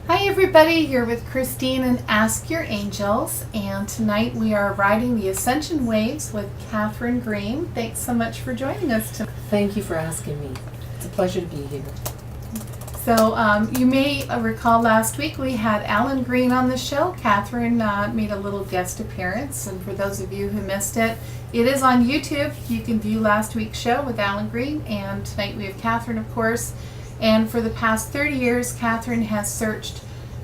Hi everybody, you're with Christine and Ask Your Angels, and tonight we are riding the Ascension waves with Catherine Green. Thanks so much for joining us tonight. Thank you for asking me. It's a pleasure to be here. So you may recall last week we had Alan Green on the show. Catherine made a little guest appearance, and for those of you who missed it, it is on YouTube. You can view last week's show with Alan Green, and tonight we have Catherine, of course. And for the past 30 years, Catherine has searched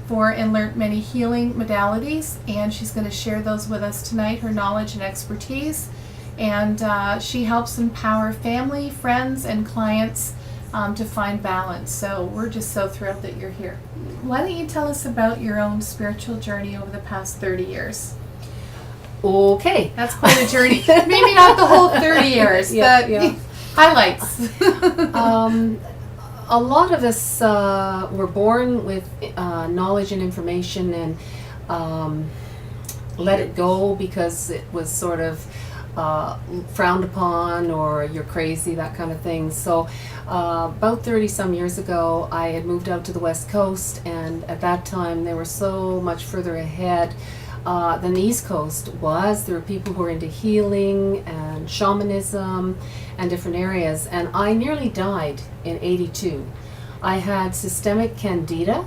for and learned many healing modalities, and she's going to share those with us tonight, her knowledge and expertise. And she helps empower family, friends, and clients to find balance. So we're just so thrilled that you're here. Why don't you tell us about your own spiritual journey over the past 30 years? Okay. That's quite a journey. Maybe not the whole 30 years, but highlights. A lot of us were born with knowledge and information and let it go because it was sort of frowned upon, or you're crazy, that kind of thing. So about 30 some years ago, I had moved out to the West Coast, and at that time they were so much further ahead than the East Coast was. There were people who were into healing and shamanism and different areas, and I nearly died in 82. I had systemic candida,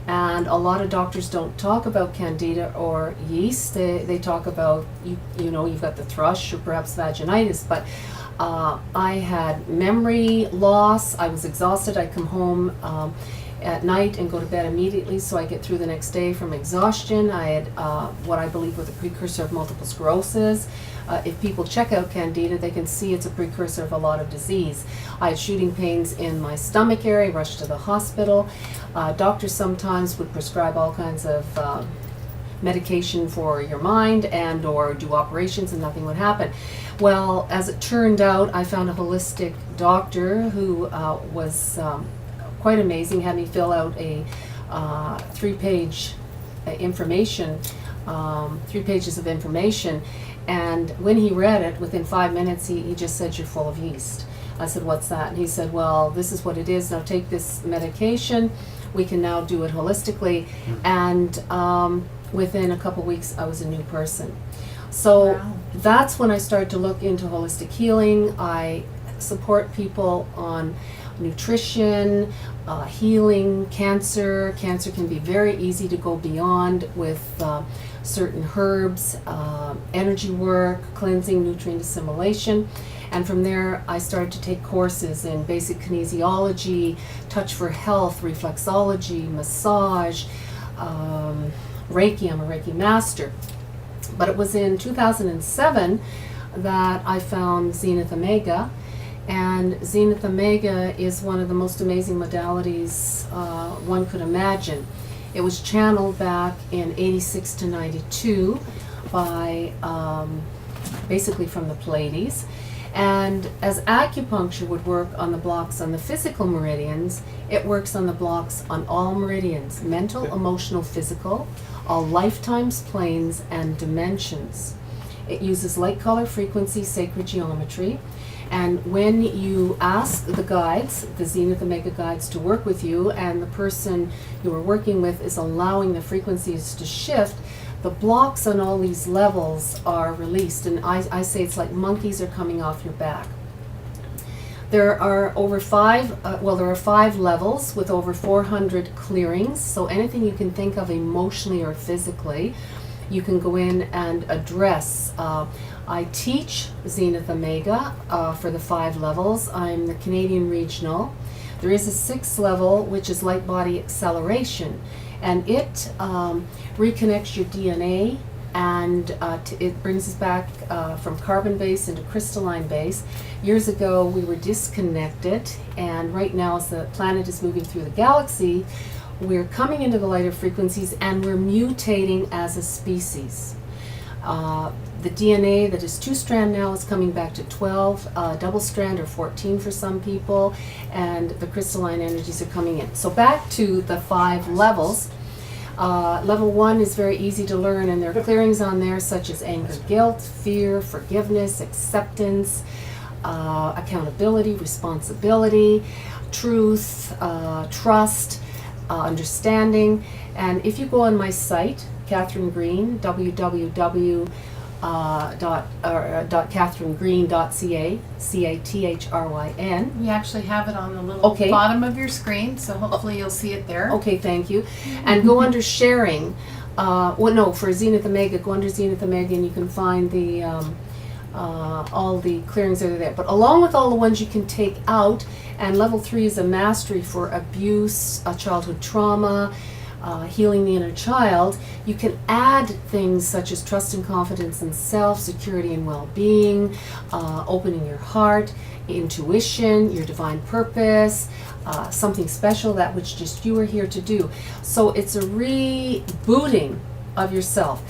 and a lot of doctors don't talk about candida or yeast. They talk about, you know, you've got the thrush or perhaps vaginitis, but I had memory loss. I was exhausted. I'd come home at night and go to bed immediately so I get through the next day from exhaustion. I had what I believe was a precursor of multiple sclerosis. If people check out candida, they can see it's a precursor of a lot of disease. I had shooting pains in my stomach area, rushed to the hospital. Doctors sometimes would prescribe all kinds of medication for your mind and or do operations, and nothing would happen. Well, as it turned out, I found a holistic doctor who was quite amazing, had me fill out a 3-page information, 3 pages of information, and when he read it, within 5 minutes, he just said, "You're full of yeast." I said, "What's that?" And he said, "Well, this is what it is. Now take this medication. We can now do it holistically." And within a couple weeks, I was a new person. So Wow. That's when I started to look into holistic healing. I support people on nutrition, healing, cancer. Cancer can be very easy to go beyond with certain herbs, energy work, cleansing, nutrient assimilation. And from there, I started to take courses in basic kinesiology, touch for health, reflexology, massage, Reiki. I'm a Reiki master. But it was in 2007 that I found Zenith Omega. And Zenith Omega is one of the most amazing modalities one could imagine. It was channeled back in 86 to 92 by basically from the Pleiades. And as acupuncture would work on the blocks on the physical meridians, it works on the blocks on all meridians: mental, emotional, physical, all lifetimes, planes, and dimensions. It uses light, color, frequency, sacred geometry. And when you ask the guides, the Zenith Omega guides, to work with you, and the person you are working with is allowing the frequencies to shift, the blocks on all these levels are released. And I say it's like monkeys are coming off your back. There are over there are 5 levels with over 400 clearings. So anything you can think of emotionally or physically, you can go in and address. I teach Zenith Omega for the 5 levels. I'm the Canadian Regional. There is a 6th level, which is light body acceleration, and it reconnects your DNA, and it brings us back from carbon base into crystalline base. Years ago, we were disconnected, and right now, as the planet is moving through the galaxy, we're coming into the lighter frequencies, and we're mutating as a species. The DNA that is 2-strand now is coming back to 12, double strand or 14 for some people, and the crystalline energies are coming in. So back to the 5 levels. Level 1 is very easy to learn, and there are clearings on there such as anger, guilt, fear, forgiveness, acceptance, accountability, responsibility, truth, trust. understanding. And if you go on my site, Catherine Green, www.catherinegreen.ca, CATHRYN. We actually have it on the little Okay. bottom of your screen, so hopefully you'll see it there. Okay, thank you. And go under sharing. For Zenith Omega, go under Zenith Omega and you can find the all the clearings that are there. But along with all the ones you can take out, and level 3 is a mastery for abuse, childhood trauma, healing the inner child, you can add things such as trust and confidence in self, security and well-being, opening your heart, intuition, your divine purpose, something special, that which just you are here to do. So it's a rebooting of yourself.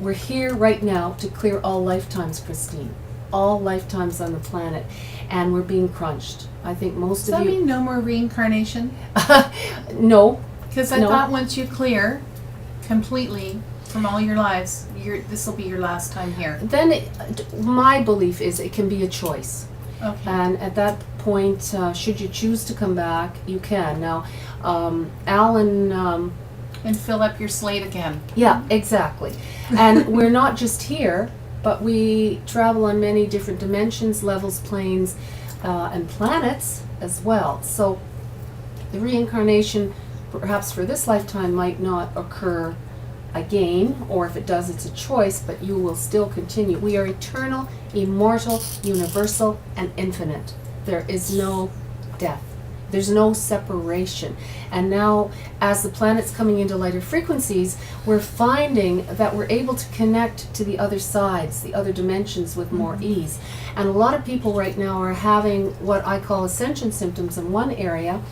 We're here right now to clear all lifetimes, Christine. All lifetimes on the planet. And we're being crunched. I think most Does that of you... mean no more reincarnation? No. Because I No. thought once you clear completely from all your lives, this will be your last time here. Then my belief is it can be a choice. Okay. And at that point, should you choose to come back, you can. Now, Alan... And fill up your slate again. Yeah, exactly. And we're not just here, but we travel on many different dimensions, levels, planes, and planets as well. So the reincarnation, perhaps for this lifetime, might not occur again, or if it does, it's a choice, but you will still continue. We are eternal, immortal, universal, and infinite. There is no death. There's no separation. And now, as the planet's coming into lighter frequencies, we're finding that we're able to connect to the other sides, the other dimensions with more ease. And a lot of people right now are having what I call ascension symptoms in one area,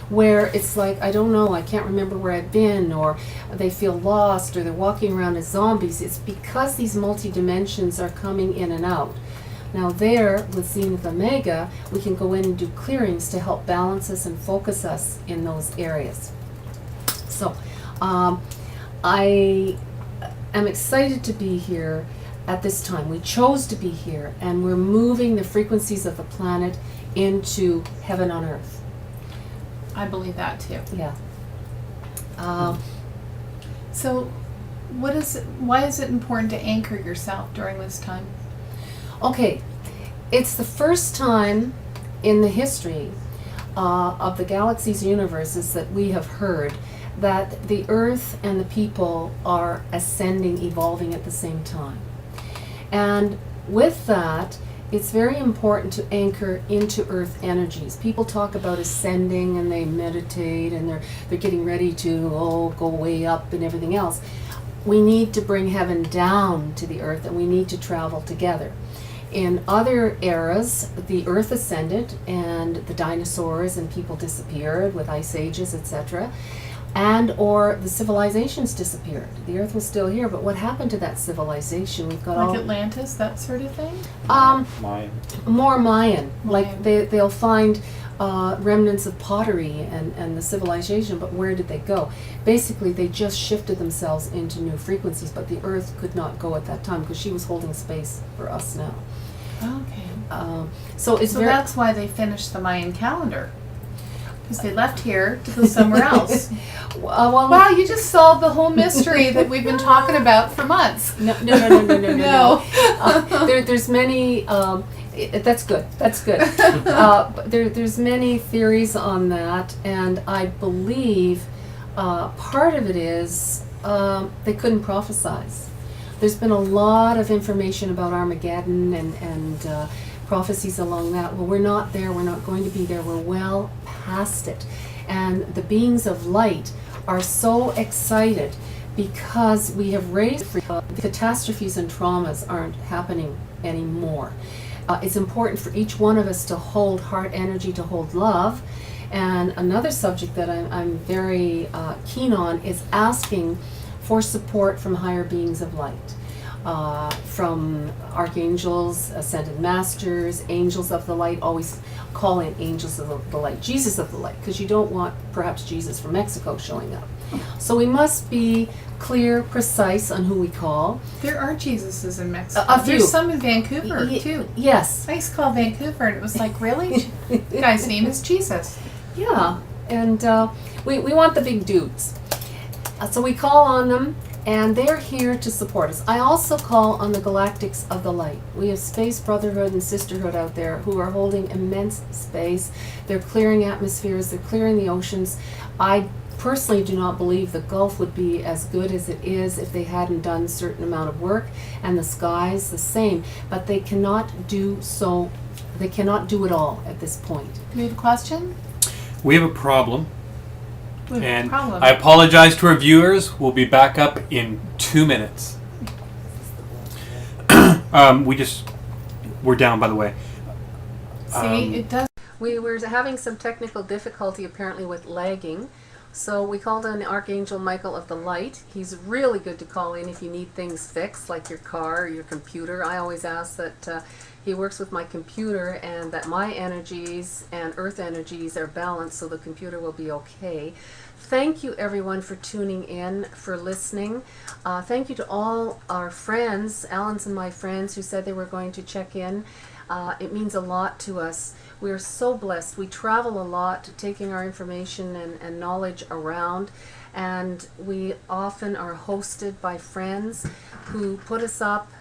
where it's like, I don't know, I can't remember where I've been, or they feel lost, or they're walking around as zombies. It's because these multi-dimensions are coming in and out. Now there, with Zenith Omega, we can go in and do clearings to help balance us and focus us in those areas. So, I am excited to be here at this time. We chose to be here, and we're moving the frequencies of the planet into heaven on earth. I believe that too. Yeah. So, why is it important to anchor yourself during this time? Okay, it's the first time in the history of the galaxy's universes that we have heard that the Earth and the people are ascending, evolving at the same time. And with that, it's very important to anchor into Earth energies. People talk about ascending and they meditate and they're getting ready to go way up and everything else. We need to bring heaven down to the Earth, and we need to travel together. In other eras, the Earth ascended and the dinosaurs and people disappeared with ice ages, etc. And or the civilizations disappeared. The Earth was still here, but what happened to that civilization? We've got Like all Atlantis, that sort of thing? Mayan. more Mayan. Like Mayan. they'll find remnants of pottery and the civilization, but where did they go? Basically, they just shifted themselves into new frequencies, but the Earth could not go at that time because she was holding space for us now. Okay. So it's So very... that's why they finished the Mayan calendar. Because they left here to go somewhere else. well, Wow, you just solved the whole mystery that we've been talking about for months. no. There's many... that's good. That's good. But there's many theories on that, and I believe part of it is they couldn't prophesize. There's been a lot of information about Armageddon and prophecies along that. Well, we're not there. We're not going to be there. We're well past it. And the beings of light are so excited because we have raised the catastrophes and traumas aren't happening anymore. It's important for each one of us to hold heart energy, to hold love. And another subject that I'm very keen on is asking for support from higher beings of light, from archangels, ascended masters, angels of the light. Always call in angels of the light, Jesus of the light, because you don't want perhaps Jesus from Mexico showing up. So we must be clear, precise on who we call. There are Jesuses in Mexico. A few. There's some in Vancouver, too. Yes. I used to call Vancouver, and it was like, really? The guy's name is Jesus. Yeah. And we want the big dudes. So we call on them, and they're here to support us. I also call on the Galactics of the Light. We have Space Brotherhood and Sisterhood out there who are holding immense space. They're clearing atmospheres, they're clearing the oceans. I personally do not believe the Gulf would be as good as it is if they hadn't done a certain amount of work, and the skies the same. But they cannot do so, they cannot do it all at this point. You have a question? We have a problem. We have a And problem. I apologize to our viewers. We'll be back up in 2 minutes. We're down, by the way. See, it does. We were having some technical difficulty apparently with lagging, so we called on Archangel Michael of the Light. He's really good to call in if you need things fixed, like your car or your computer. I always ask that he works with my computer and that my energies and earth energies are balanced so the computer will be okay. Thank you everyone for tuning in, for listening. Thank you to all our friends, Alan's and my friends, who said they were going to check in. It means a lot to us. We are so blessed. We travel a lot, taking our information and knowledge around, and we often are hosted by friends who put us up.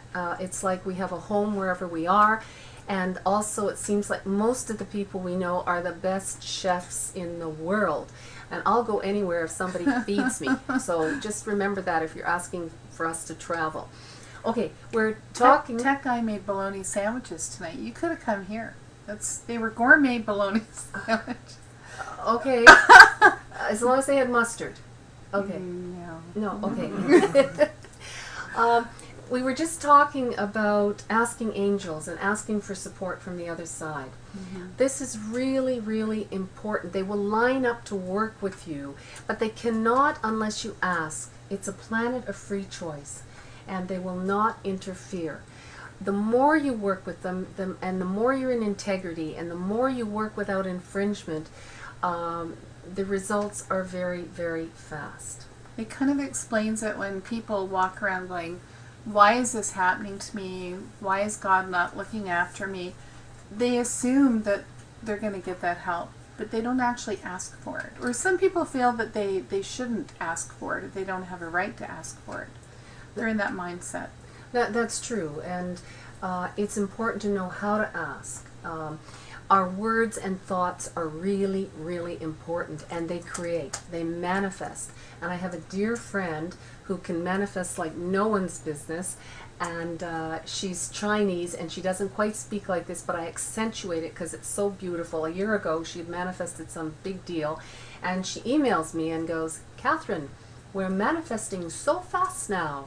It's like we have a home wherever we are, and also it seems like most of the people we know are the best chefs in the world. And I'll go anywhere if somebody feeds me. So just remember that if you're asking for us to travel. Okay, we're talking... Tech guy made bologna sandwiches tonight. You could have come here. They were gourmet bologna sandwiches. Okay, as long as they had mustard. Okay. No, okay. We were just talking about asking angels and asking for support from the other side. This is really, really important. They will line up to work with you, but they cannot unless you ask. It's a planet of free choice, and they will not interfere. The more you work with them, and the more you're in integrity, and the more you work without infringement, the results are very, very fast. It kind of explains it when people walk around going, why is this happening to me? Why is God not looking after me? They assume that they're going to get that help, but they don't actually ask for it. Or some people feel that they shouldn't ask for it, they don't have a right to ask for it. They're in that mindset. That's true, and it's important to know how to ask. Our words and thoughts are really, really important, and they create, they manifest. And I have a dear friend who can manifest like no one's business, and she's Chinese, and she doesn't quite speak like this, but I accentuate it because it's so beautiful. A year ago, she had manifested some big deal, and she emails me and goes, Catherine, we're manifesting so fast now.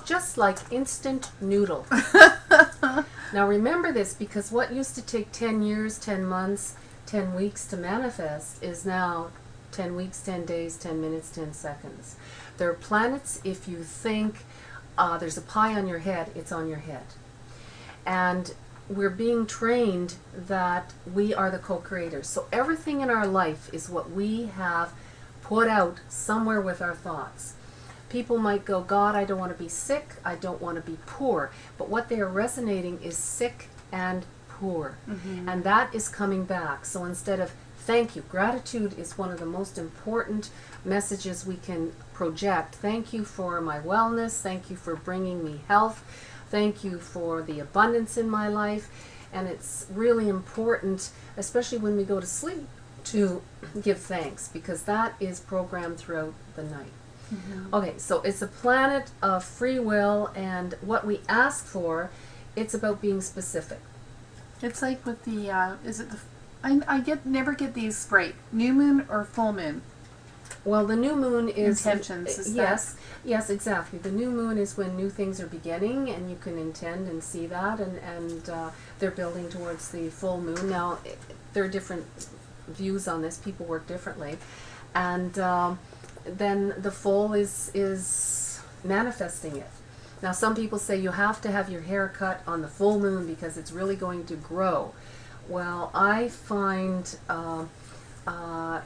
Just like instant noodle. Now remember this, because what used to take 10 years, 10 months, 10 weeks to manifest is now 10 weeks, 10 days, 10 minutes, 10 seconds. There are planets, if you think there's a pie on your head, it's on your head. And we're being trained that we are the co-creators. So everything in our life is what we have put out somewhere with our thoughts. People might go, God, I don't want to be sick, I don't want to be poor. But what they are resonating is sick and poor. And that is coming back. So instead of thank you, gratitude is one of the most important messages we can project. Thank you for my wellness, thank you for bringing me health, thank you for the abundance in my life. And it's really important, especially when we go to sleep, to give thanks, because that is programmed throughout the night. Okay, so it's a planet of free will, and what we ask for, it's about being specific. It's like with the, I never get these right. New moon or full moon? Well, the new moon is... Intentions, is yes, yes, exactly. The new moon is when new things are beginning, and you can intend and see that, and they're building towards the full moon. Now, there are different views on this. People work differently. And then the full is manifesting it. Now, some people say you have to have your hair cut on the full moon because it's really going to grow. Well, I find I'm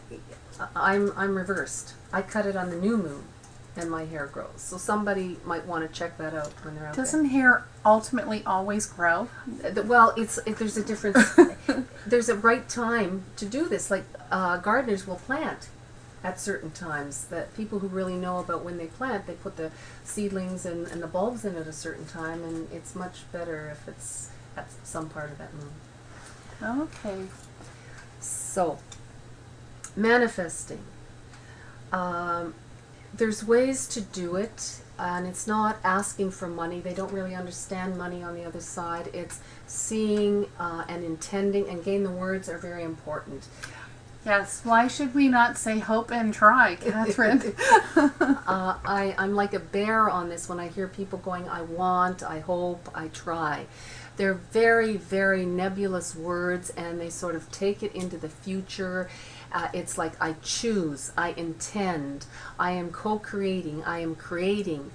reversed. I cut it on the new moon, and my hair grows. So somebody might want to check that out when they're out Doesn't hair ultimately always grow? there. Well, there's a difference. There's a right time to do this. Like gardeners will plant at certain times. That people who really know about when they plant, they put the seedlings and the bulbs in at a certain time, and it's much better if it's at some part of that moon. Okay. So, manifesting. There's ways to do it, and it's not asking for money. They don't really understand money on the other side. It's seeing and intending, and again, the words are very important. Yes. Why should we not say hope and try, Catherine? I'm like a bear on this when I hear people going, I want, I hope, I try. They're very, very nebulous words, and they sort of take it into the future. It's like I choose, I intend, I am co-creating, I am creating,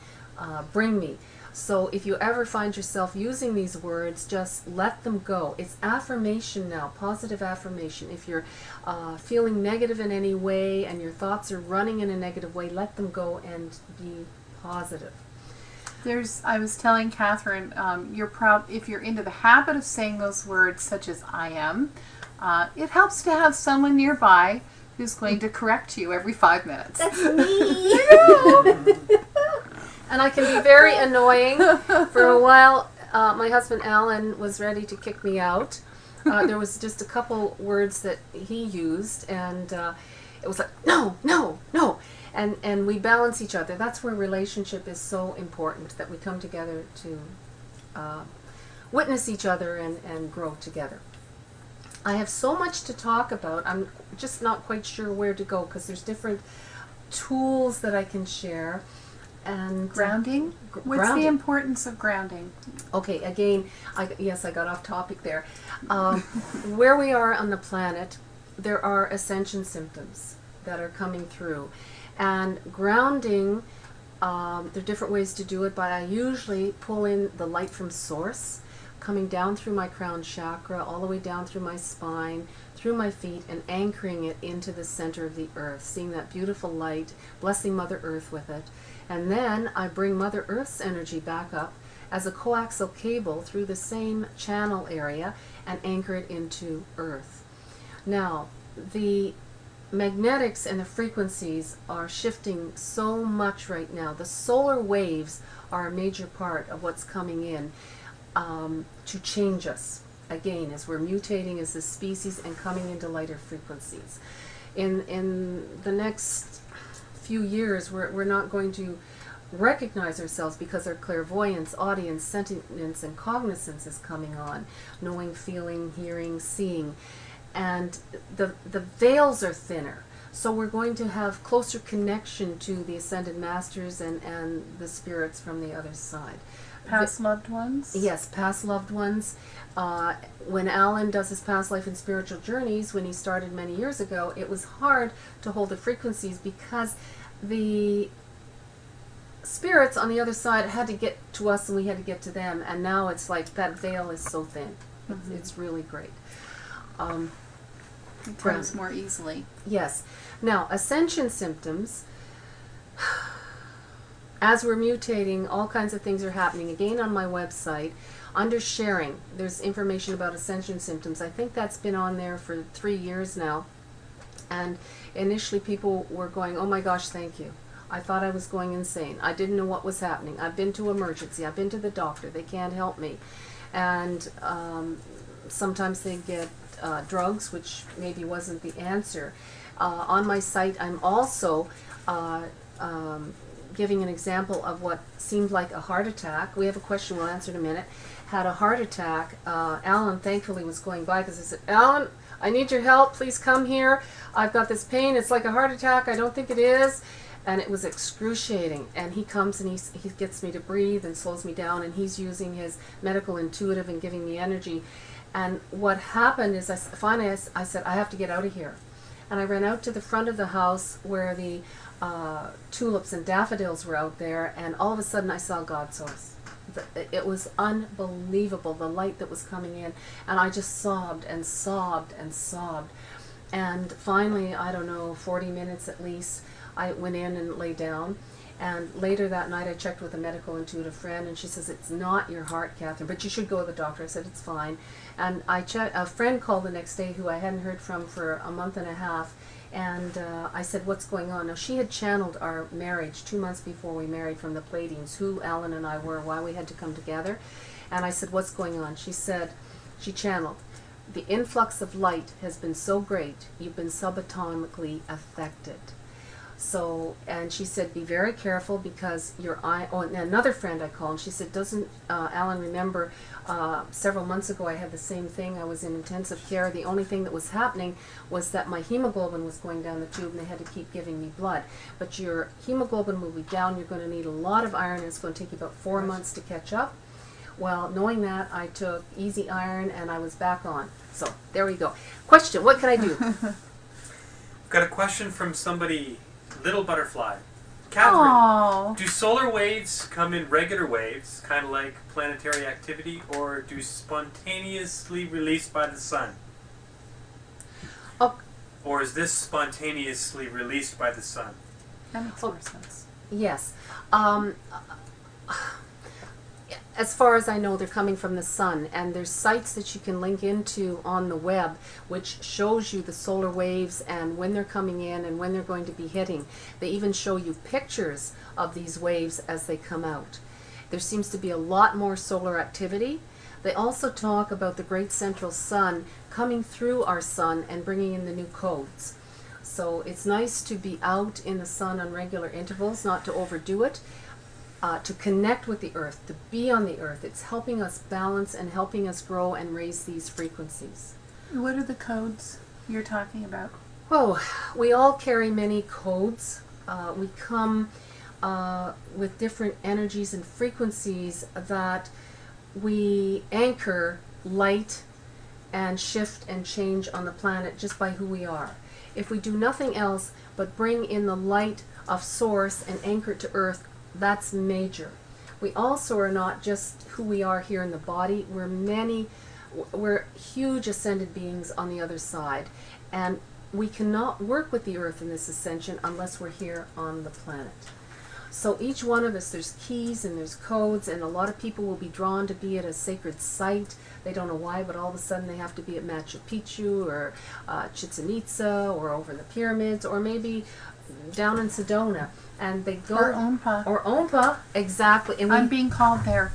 bring me. So if you ever find yourself using these words, just let them go. It's affirmation now, positive affirmation. If you're feeling negative in any way and your thoughts are running in a negative way, let them go and be positive. I was telling Catherine, if you're into the habit of saying those words such as I am, it helps to have someone nearby who's going to correct you every 5 minutes. That's me. And I can be very annoying. For a while, my husband Alan was ready to kick me out. There was just a couple words that he used, and it was like, no, no, no. And we balance each other. That's where relationship is so important, that we come together to witness each other and grow together. I have so much to talk about. I'm just not quite sure where to go, because there's different tools that I can share. And Grounding? What's grounding. the importance of grounding? Okay, again, yes, I got off topic there. Where we are on the planet, there are ascension symptoms that are coming through. And grounding, there are different ways to do it, but I usually pull in the light from source, coming down through my crown chakra, all the way down through my spine, through my feet, and anchoring it into the center of the earth, seeing that beautiful light, blessing Mother Earth with it. And then I bring Mother Earth's energy back up as a coaxial cable through the same channel area and anchor it into Earth. Now, the magnetics and the frequencies are shifting so much right now. The solar waves are a major part of what's coming in to change us, again, as we're mutating as a species and coming into lighter frequencies. In the next few years, we're not going to recognize ourselves, because our clairvoyance, audience, sentience, and cognizance is coming on, knowing, feeling, hearing, seeing. And the veils are thinner, so we're going to have closer connection to the ascended masters and the spirits from the other side. Past loved ones? Yes, past loved ones. When Alan does his past life and spiritual journeys, when he started many years ago, it was hard to hold the frequencies, because the spirits on the other side had to get to us and we had to get to them, and now it's like that veil is so thin. Mm-hmm. It's really great. It comes more easily. Yes. Now, ascension symptoms, as we're mutating, all kinds of things are happening. Again, on my website, under sharing, there's information about ascension symptoms. I think that's been on there for 3 years now. And initially people were going, oh my gosh, thank you. I thought I was going insane. I didn't know what was happening. I've been to emergency. I've been to the doctor. They can't help me. And sometimes they get drugs, which maybe wasn't the answer. On my site, I'm also giving an example of what seemed like a heart attack. We have a question we'll answer in a minute. Had a heart attack. Alan thankfully was going by, because I said, Alan, I need your help. Please come here. I've got this pain. It's like a heart attack. I don't think it is. And it was excruciating. And he comes and he gets me to breathe and slows me down, and he's using his medical intuitive and giving me energy. And what happened is finally I said, I have to get out of here. And I ran out to the front of the house where the tulips and daffodils were out there, and all of a sudden I saw God's source. It was unbelievable, the light that was coming in, and I just sobbed and sobbed and sobbed. And finally, I don't know, 40 minutes at least, I went in and lay down, And later that night I checked with a medical intuitive friend, and she says, it's not your heart, Catherine, but you should go to the doctor. I said, it's fine. And a friend called the next day who I hadn't heard from for a month and a half, and I said, what's going on? Now, she had channeled our marriage 2 months before we married from the Pleiadians, who Alan and I were, why we had to come together. And I said, what's going on? She said, she channeled, the influx of light has been so great, you've been subatomically affected. So, and she said, be very careful because your eye, oh, and another friend I called, and she said, doesn't Alan remember several months ago I had the same thing, I was in intensive care, the only thing that was happening was that my hemoglobin was going down the tube and they had to keep giving me blood. But your hemoglobin will be down, you're going to need a lot of iron, and it's going to take you about 4 months to catch up. Well, knowing that, I took easy iron and I was back on. So, there we go. Question, what can I do? Got a question from somebody, Little Butterfly. Catherine, Aww. do solar waves come in regular waves, kind of like planetary activity, or do spontaneously released by the sun? Oh. Or is this spontaneously released by the sun? That makes more sense. Yes. As far as I know, they're coming from the sun, and there's sites that you can link into on the web which shows you the solar waves and when they're coming in and when they're going to be hitting. They even show you pictures of these waves as they come out. There seems to be a lot more solar activity. They also talk about the great central sun coming through our sun and bringing in the new codes. So it's nice to be out in the sun on regular intervals, not to overdo it. To connect with the earth, to be on the earth. It's helping us balance and helping us grow and raise these frequencies. What are the codes you're talking about? Oh, we all carry many codes. We come with different energies and frequencies that we anchor light and shift and change on the planet just by who we are. If we do nothing else but bring in the light of source and anchor it to earth, that's major. We also are not just who we are here in the body. We're huge ascended beings on the other side. And we cannot work with the earth in this ascension unless we're here on the planet. So each one of us, there's keys and there's codes, and a lot of people will be drawn to be at a sacred site. They don't know why, but all of a sudden they have to be at Machu Picchu or Chichen Itza or over in the pyramids or maybe down in Sedona. And they go Or Ompa. Or Ompa, exactly. And I'm being called there.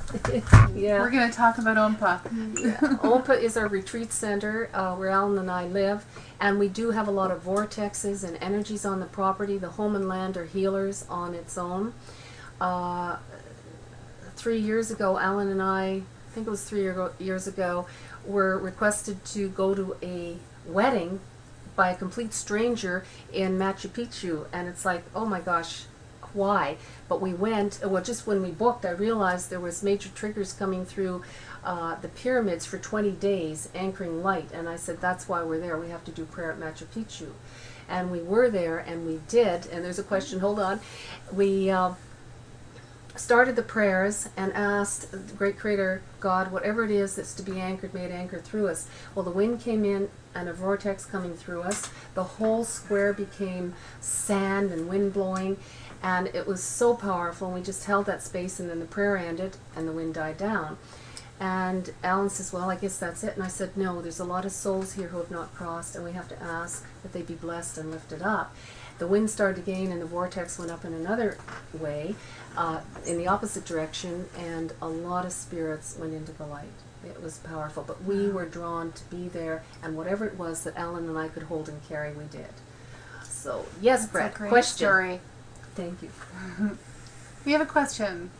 yeah. We're going to talk about Ompa. Ompa is our retreat center where Alan and I live, and we do have a lot of vortexes and energies on the property. The home and land are healers on its own. 3 years ago, Alan and I think it was 3 years ago, were requested to go to a wedding by a complete stranger in Machu Picchu, and it's like, oh my gosh, why? But we went, well, just when we booked, I realized there was major triggers coming through the pyramids for 20 days, anchoring light, and I said, that's why we're there, we have to do prayer at Machu Picchu. And we were there, and we did, and there's a question, hold on, we started the prayers and asked the great creator God, whatever it is that's to be anchored, may it anchor through us. Well, the wind came in and a vortex coming through us. The whole square became sand and wind blowing, and it was so powerful. And we just held that space, and then the prayer ended and the wind died down. And Alan says, well, I guess that's it. And I said, no, there's a lot of souls here who have not crossed, and we have to ask that they be blessed and lifted up. The wind started again, and the vortex went up in another way, in the opposite direction, and a lot of spirits went into the light. It was powerful, but we were drawn to be there, and whatever it was that Alan and I could hold and carry, we did. So, yes, That's Brett, a great question. story. Thank you. We have a question.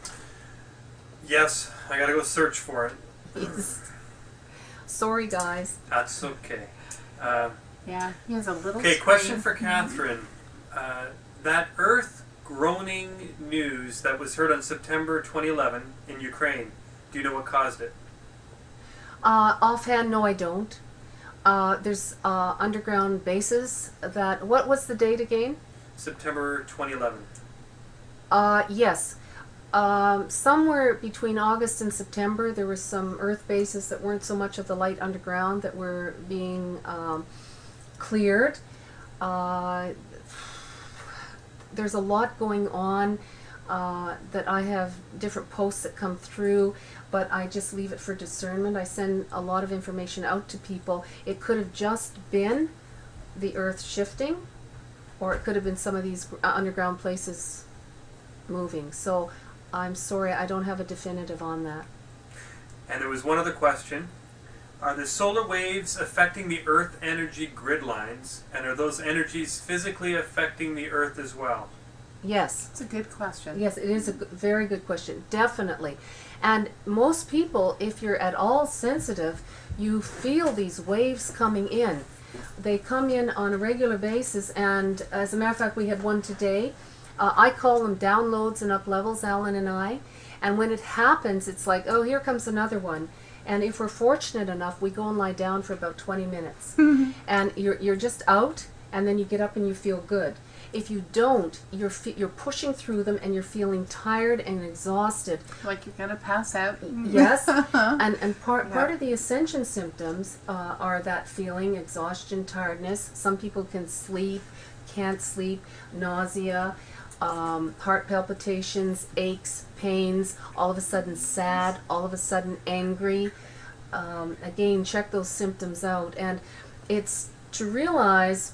Yes, I gotta go search for it. Yes. Sorry, guys. That's okay. Yeah, he has a little Okay, screen. question for Catherine. That earth groaning news that was heard on September 2011 in Ukraine, do you know what caused it? Offhand, no, I don't. There's underground bases that, what was the date again? September 2011. Yes. Somewhere between August and September, there were some earth bases that weren't so much of the light underground that were being cleared. There's a lot going on that I have different posts that come through, but I just leave it for discernment. I send a lot of information out to people. It could have just been the earth shifting, or it could have been some of these underground places moving. So I'm sorry, I don't have a definitive on that. And there was one other question. Are the solar waves affecting the Earth energy grid lines, and are those energies physically affecting the Earth as well? Yes. It's a good question. Yes, it is a very good question. Definitely. And most people, if you're at all sensitive, you feel these waves coming in. They come in on a regular basis, and as a matter of fact, we had one today. I call them downloads and up levels, Alan and I. And when it happens, it's like, oh, here comes another one. And if we're fortunate enough, we go and lie down for about 20 minutes. And you're just out, and then you get up and you feel good. If you don't, you're pushing through them, and you're feeling tired and exhausted. Like you're going to pass out. Yes. And part of the Ascension symptoms are that feeling, exhaustion, tiredness. Some people can sleep, can't sleep, nausea, heart palpitations, aches, pains, all of a sudden sad, all of a sudden angry. Again, check those symptoms out. And it's to realize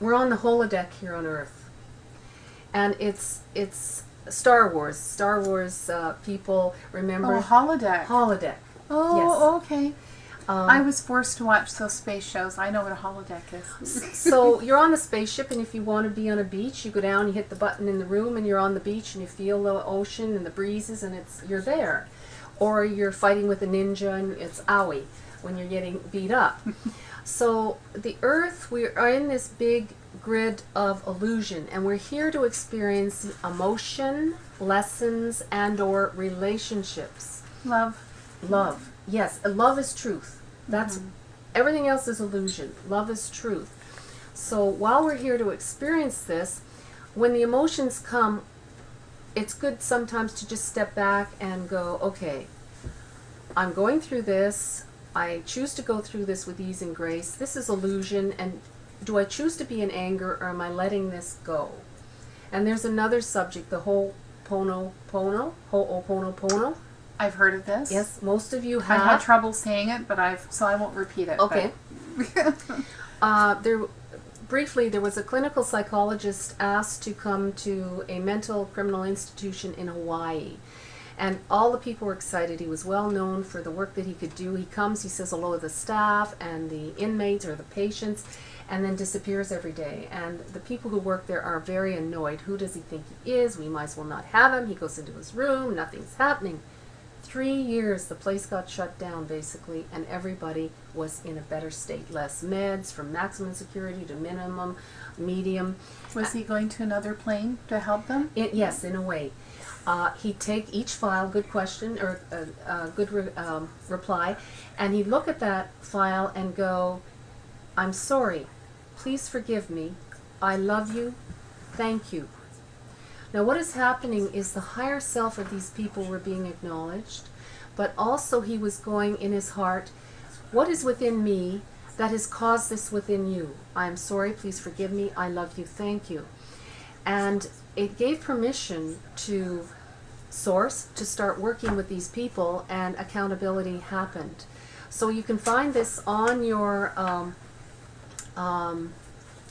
we're on the holodeck here on Earth. And it's Star Wars. Star Wars people remember. Oh, holodeck. Holodeck. Oh, okay. I was forced to watch those space shows. I know what a holodeck is. So you're on a spaceship, and if you want to be on a beach, you go down, you hit the button in the room, and you're on the beach, and you feel the ocean and the breezes, and you're there. Or you're fighting with a ninja, and it's owie when you're getting beat up. So the Earth, we are in this big grid of illusion, and we're here to experience emotion, lessons, and or relationships. Love. Love. Yes, love is truth. That's everything else is illusion. Love is truth. So while we're here to experience this, when the emotions come, it's good sometimes to just step back and go, okay, I'm going through this. I choose to go through this with ease and grace. This is illusion, and do I choose to be in anger, or am I letting this go? And there's another subject, the ho'oponopono. I've heard of this. Yes, most of you I have. had trouble saying it, but so I won't repeat it. Okay. Briefly, there was a clinical psychologist asked to come to a mental criminal institution in Hawaii. And all the people were excited. He was well known for the work that he could do. He comes, he says hello to the staff and the inmates or the patients, and then disappears every day. And the people who work there are very annoyed. Who does he think he is? We might as well not have him. He goes into his room. Nothing's happening. 3 years, the place got shut down, basically, and everybody was in a better state. Less meds, from maximum security to minimum, medium. Was he going to another plane to help them? Yes, in a way. He'd take each file, good question, or good reply, and he'd look at that file and go, I'm sorry, please forgive me, I love you, thank you. Now what is happening is the higher self of these people were being acknowledged, but also he was going in his heart, what is within me that has caused this within you? I am sorry, please forgive me, I love you, thank you. And it gave permission to Source to start working with these people, and accountability happened. So you can find this on your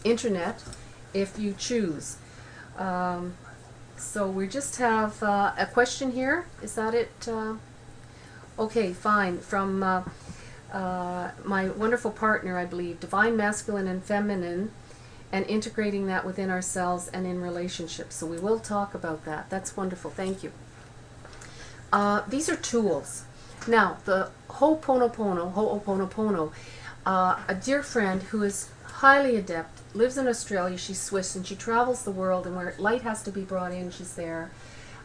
internet if you choose. So we just have a question here. Is that it? Okay, fine. From my wonderful partner, I believe, Divine Masculine and Feminine, and integrating that within ourselves and in relationships. So we will talk about that. That's wonderful. Thank you. These are tools. Now, the ho'oponopono, a dear friend who is highly adept, lives in Australia, she's Swiss, and she travels the world, and where light has to be brought in, she's there,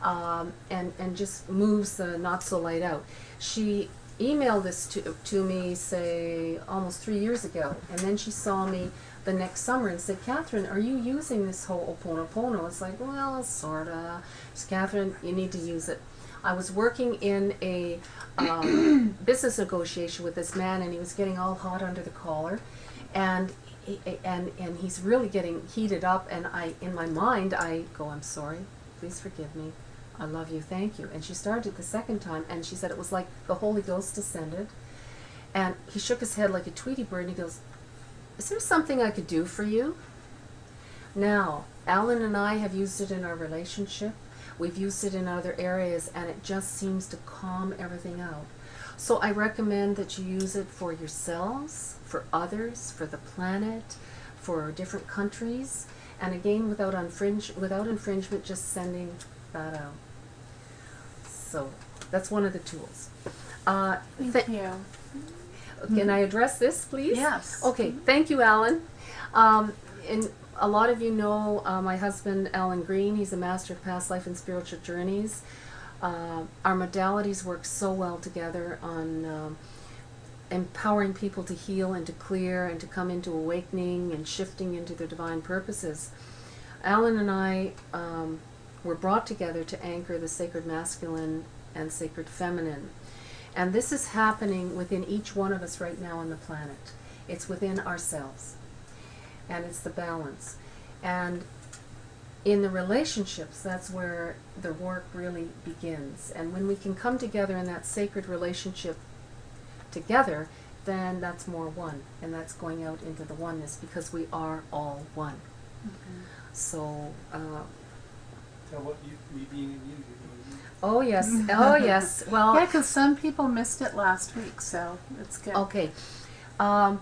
and just moves the not-so-light out. She emailed this to me, say, almost 3 years ago, and then she saw me the next summer and said, Catherine, are you using this ho'oponopono? It's like, well, sorta. She said, Catherine, you need to use it. I was working in a business negotiation with this man, and he was getting all hot under the collar, and he's really getting heated up. And in my mind, I go, I'm sorry, please forgive me. I love you, thank you. And she started the second time, and she said it was like the Holy Ghost descended. And he shook his head like a Tweety bird, and he goes, is there something I could do for you? Now, Alan and I have used it in our relationship. We've used it in other areas, and it just seems to calm everything out. So I recommend that you use it for yourselves, for others, for the planet, for different countries, and again, without infringement, just sending that out. So that's one of the tools. Thank you. Can I address this, please? Yes. Okay, thank you, Alan. And a lot of you know my husband, Alan Green. He's a master of past life and spiritual journeys. Our modalities work so well together on empowering people to heal and to clear and to come into awakening and shifting into their divine purposes. Alan and I were brought together to anchor the sacred masculine and sacred feminine. And this is happening within each one of us right now on the planet. It's within ourselves. And it's the balance. And in the relationships, that's where the work really begins. And when we can come together in that sacred relationship together, then that's more one. And that's going out into the oneness, because we are all one. Mm-hmm. So, What me being in you. oh yes, oh yes. Well, Yeah, because some people missed it last week, so it's good. okay. A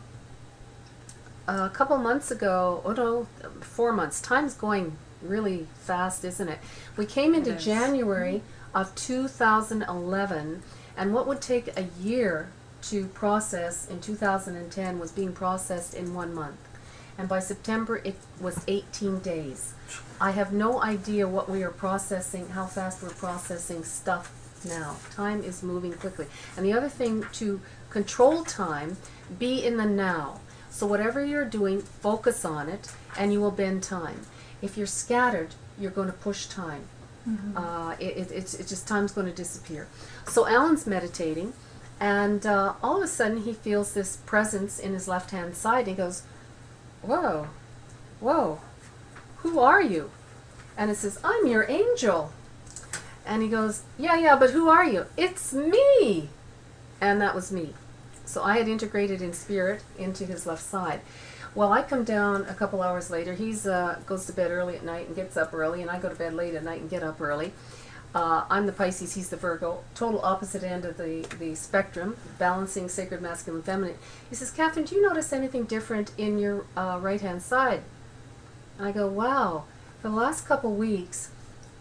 couple months ago, 4 months. Time's going really fast, isn't it? We came into It is. January of 2011, and what would take a year to process in 2010 was being processed in 1 month. And by September, it was 18 days. I have no idea what we are processing, how fast we're processing stuff now. Time is moving quickly. And the other thing, to control time, be in the now. So whatever you're doing, focus on it, and you will bend time. If you're scattered, you're going to push time. Mm-hmm. It's just, time's going to disappear. So Alan's meditating, and all of a sudden he feels this presence in his left-hand side, and he goes, whoa, whoa, who are you? And it says, I'm your angel. And he goes, yeah, but who are you? It's me. And that was me. So I had integrated in spirit into his left side. Well, I come down a couple hours later. He's goes to bed early at night and gets up early, and I go to bed late at night and get up early. I'm the Pisces, he's the Virgo, total opposite end of the spectrum, balancing sacred masculine and feminine. He says, Catherine, do you notice anything different in your right-hand side? And I go, wow, for the last couple weeks,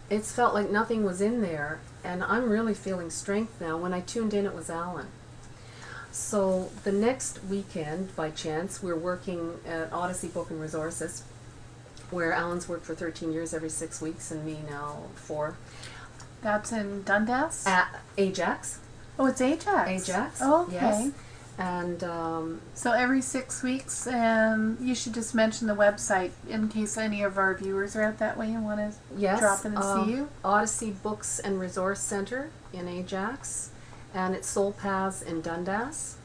it's felt like nothing was in there, and I'm really feeling strength now. When I tuned in, it was Alan. So the next weekend, by chance, we're working at Odyssey Book and Resources, where Alan's worked for 13 years, every 6 weeks, and me now 4. That's in Dundas? At Ajax. Oh, it's Ajax. Ajax. Oh, okay. Yes. And So every 6 weeks, and you should just mention the website in case any of our viewers are out that way and want to yes, drop in and see you. Odyssey Books and Resource Center in Ajax, and it's Soul Paths in Dundas.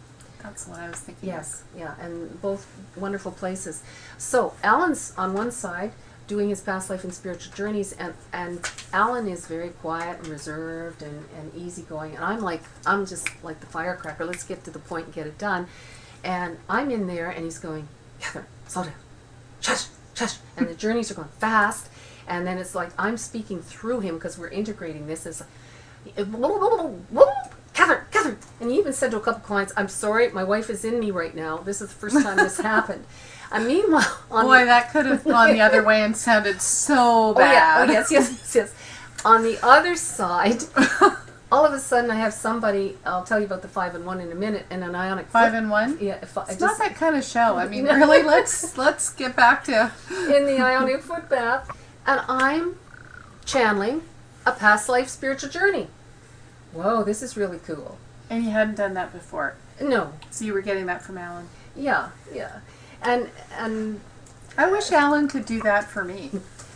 That's what I was thinking. Yes, yeah, and both wonderful places. So Alan's on one side doing his past life and spiritual journeys, and Alan is very quiet and reserved and easygoing, and I'm just like the firecracker. Let's get to the point and get it done. And I'm in there, and he's going, Catherine, slow down, shush, shush, and the journeys are going fast, and then it's like I'm speaking through him because we're integrating this as Catherine, and he even said to a couple clients, I'm sorry, my wife is in me right now. This is the first time this happened. And meanwhile, Boy, that could have gone the other way and sounded so bad. Oh, yes. On the other side, all of a sudden I have somebody, I'll tell you about the 5 and 1 in a minute, and an ionic 5 and 1? Yeah. It's not that kind of show. I mean, really, let's get back to... in the ionic foot bath, and I'm channeling a past life spiritual journey. Whoa, this is really cool. And you hadn't done that before. No. So you were getting that from Alan. Yeah. And I wish Alan could do that for me.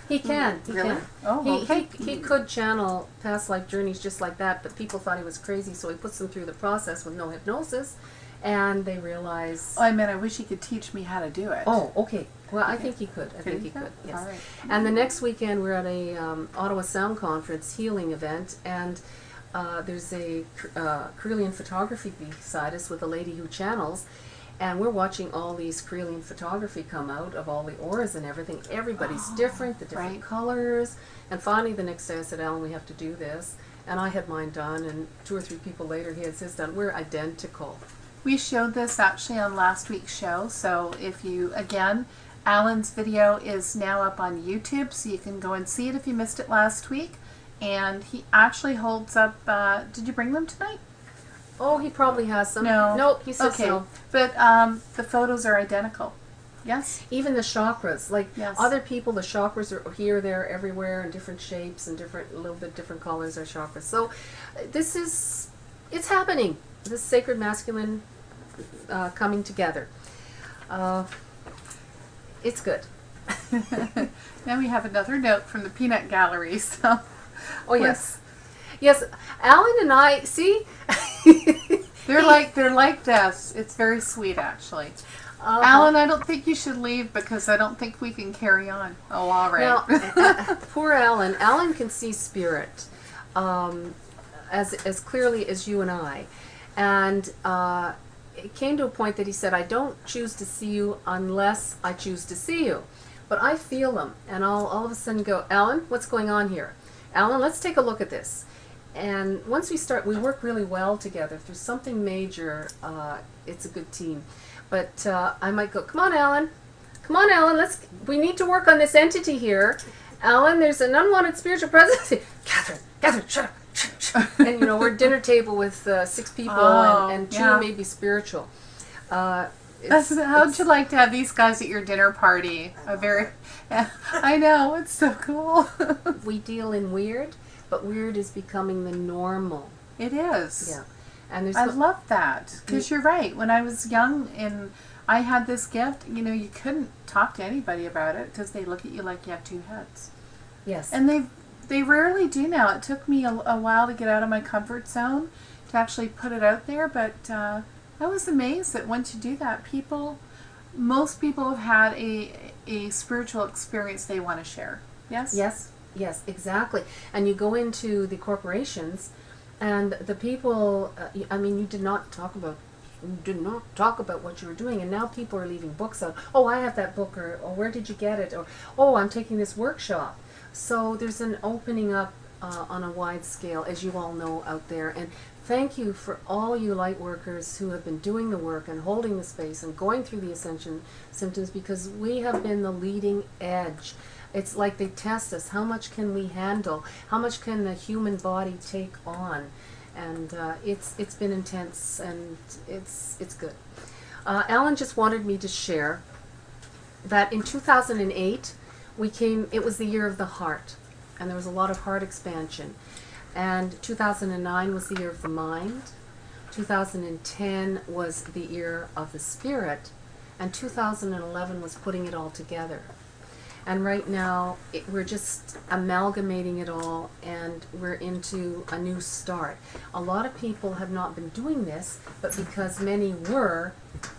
he can. He Really? can. Oh, okay. He could channel past life journeys just like that, but people thought he was crazy, so he puts them through the process with no hypnosis, and they realize. Oh, I meant I wish he could teach me how to do it. Oh, okay. Well, I think he could. I think he could. Yes. All right. And the next weekend we're at a Ottawa Sound Conference healing event, and there's a Karelian photography beside us with a lady who channels, and we're watching all these Karelian photography come out of all the auras and everything. Everybody's different, the different right. colors. And finally, the next day I said, Alan, we have to do this. And I had mine done, and 2 or 3 people later he has his done. We're identical. We showed this actually on last week's show, so if you, again, Alan's video is now up on YouTube, so you can go and see it if you missed it last week. And he actually holds up, did you bring them tonight? Oh, he probably has some. No. Nope, he says Okay, no. but the photos are identical. Yes? Even the chakras, like Yes. other people, the chakras are here, there, everywhere, in different shapes and different, a little bit different colors are chakras. So this is, it's happening. This sacred masculine coming together. It's good. Now we have another note from the peanut gallery, so. Oh yes, yes. Alan and I see. They're like this. It's very sweet, actually. Alan, I don't think you should leave because I don't think we can carry on. Oh, all right. Now, poor Alan. Alan can see spirit as clearly as you and I, and it came to a point that he said, "I don't choose to see you unless I choose to see you." But I feel them, and I'll all of a sudden go, "Alan, what's going on here? Alan, let's take a look at this." And once we start, we work really well together. If there's something major, it's a good team. But I might go, "Come on, Alan. Come on, Alan. We need to work on this entity here. Alan, there's an unwanted spiritual presence." Catherine, shut up. And we're at dinner table with 6 people, and 2 yeah. may be spiritual. How'd you like to have these guys at your dinner party? I know, it's so cool. We deal in weird, but weird is becoming the normal. It is. Yeah. And there's I love that, because you're right. When I was young and I had this gift, you couldn't talk to anybody about it because they look at you like you have 2 heads. Yes. And they rarely do now. It took me a while to get out of my comfort zone to actually put it out there, but I was amazed that once you do that, most people have had a spiritual experience they want to share. Yes? Yes, exactly. And you go into the corporations, and the people, you did not talk about what you were doing, and now people are leaving books out. Oh, I have that book, or where did you get it? Or, oh, I'm taking this workshop. So there's an opening up on a wide scale, as you all know out there. And thank you for all you light workers who have been doing the work and holding the space and going through the Ascension symptoms, because we have been the leading edge. It's like they test us. How much can we handle? How much can the human body take on? And it's been intense, and it's good. Alan just wanted me to share that in 2008, it was the year of the heart, and there was a lot of heart expansion. And 2009 was the year of the mind. 2010 was the year of the spirit, and 2011 was putting it all together. And right now, we're just amalgamating it all, and we're into a new start. A lot of people have not been doing this, but because many were,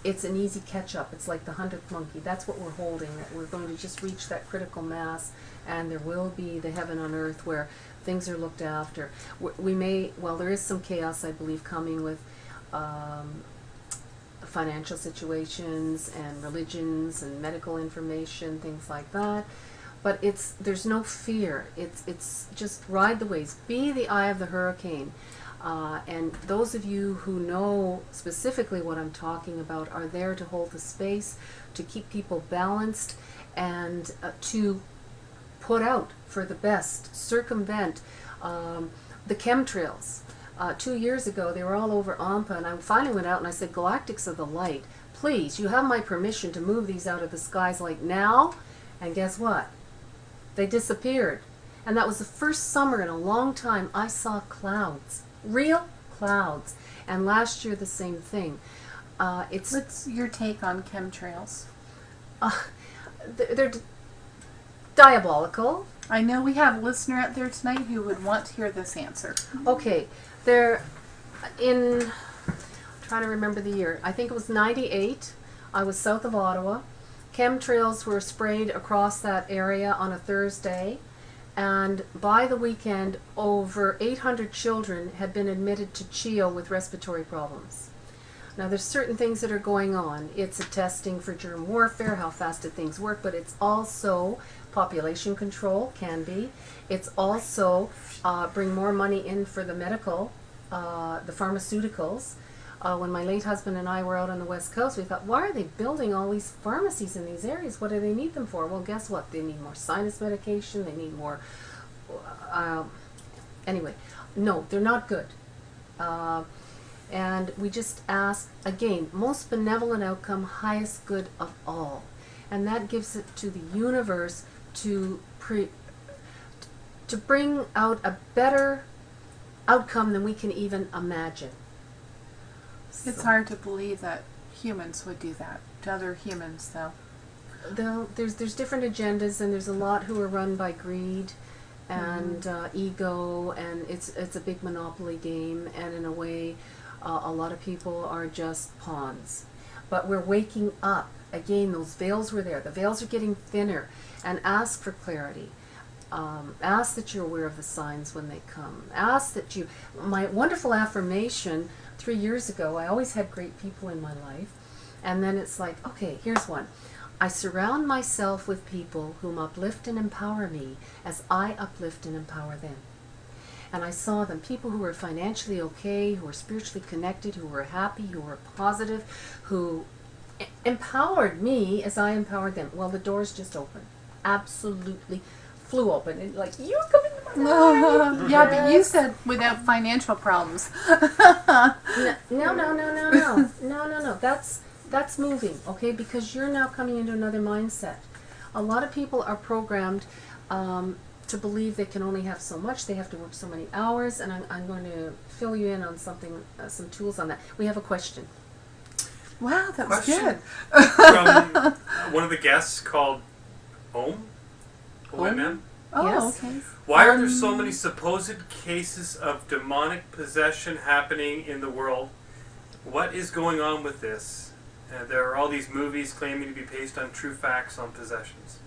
it's an easy catch-up. It's like the 100th monkey. That's what we're holding, that we're going to just reach that critical mass, and there will be the heaven on earth where things are looked after. There is some chaos, I believe, coming with financial situations and religions and medical information, things like that. But there's no fear. It's just ride the waves. Be the eye of the hurricane. And those of you who know specifically what I'm talking about are there to hold the space, to keep people balanced, and to put out for the best, circumvent the chemtrails. 2 years ago, they were all over AMPA, and I finally went out and I said, "Galactics of the Light, please, you have my permission to move these out of the skies like now." And guess what? They disappeared. And that was the first summer in a long time I saw clouds, real clouds. And last year, the same thing. What's your take on chemtrails? They're diabolical. I know we have a listener out there tonight who would want to hear this answer. Okay, they're trying trying to remember the year. I think it was 98. I was south of Ottawa. Chemtrails were sprayed across that area on a Thursday. And by the weekend, over 800 children had been admitted to CHEO with respiratory problems. Now, there's certain things that are going on. It's a testing for germ warfare, how fast do things work, but it's also population control, can be. It's also bring more money in for the medical, the pharmaceuticals. When my late husband and I were out on the West Coast, we thought, why are they building all these pharmacies in these areas? What do they need them for? Well, guess what? They need more sinus medication. They need more... anyway, no, they're not good. And we just ask, again, most benevolent outcome, highest good of all. And that gives it to the universe to bring out a better outcome than we can even imagine. It's hard to believe that humans would do that to other humans, though. There's different agendas, and there's a lot who are run by greed and ego, and it's a big monopoly game, and in a way a lot of people are just pawns. But we're waking up. Again, those veils were there. The veils are getting thinner, and ask for clarity. Ask that you're aware of the signs when they come. Ask that you... My wonderful affirmation 3 years ago, I always had great people in my life, and then it's like, okay, here's one. I surround myself with people whom uplift and empower me as I uplift and empower them. And I saw them, people who were financially okay, who were spiritually connected, who were happy, who were positive, who empowered me as I empowered them. Well, the doors just opened. Absolutely flew open. And like, you come into my life. Yeah, but you said without financial problems. No. That's moving, okay? Because you're now coming into another mindset. A lot of people are programmed to believe they can only have so much. They have to work so many hours, and I'm going to fill you in on something, some tools on that. We have a question. Wow, that was good. From one of the guests called OMM. Oh, Yes. okay. Why are there so many supposed cases of demonic possession happening in the world? What is going on with this? There are all these movies claiming to be based on true facts on possessions.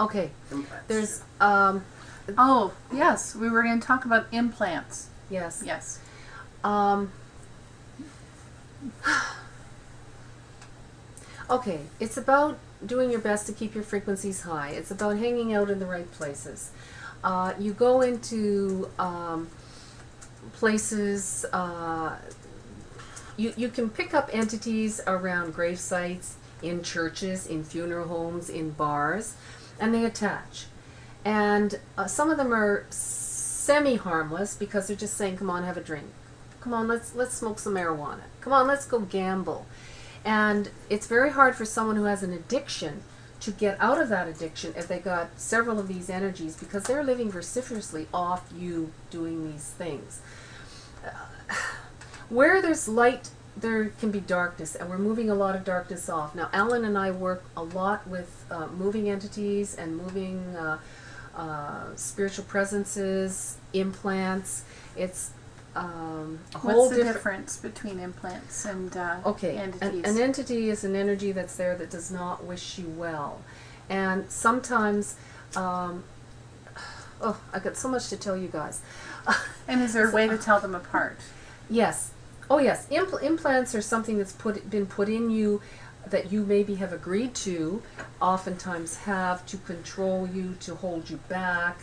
Okay, Implants. there's, Oh, yes, we were going to talk about implants. yes. Yes. Okay, it's about doing your best to keep your frequencies high. It's about hanging out in the right places. You go into places, you can pick up entities around grave sites, in churches, in funeral homes, in bars, and they attach. And some of them are semi-harmless because they're just saying, come on, have a drink. Come on, let's smoke some marijuana. Come on, let's go gamble. And it's very hard for someone who has an addiction to get out of that addiction if they got several of these energies, because they're living vociferously off you doing these things. Where there's light, there can be darkness, and we're moving a lot of darkness off. Now, Alan and I work a lot with moving entities and moving spiritual presences, implants. It's a whole What's the different... difference between implants and Okay, entities? an entity is an energy that's there that does not wish you well. And sometimes, oh, I got so much to tell you guys. And is there a way to tell them apart? Yes. Oh, yes. Implants are something that's been put in you that you maybe have agreed to, oftentimes have, to control you, to hold you back,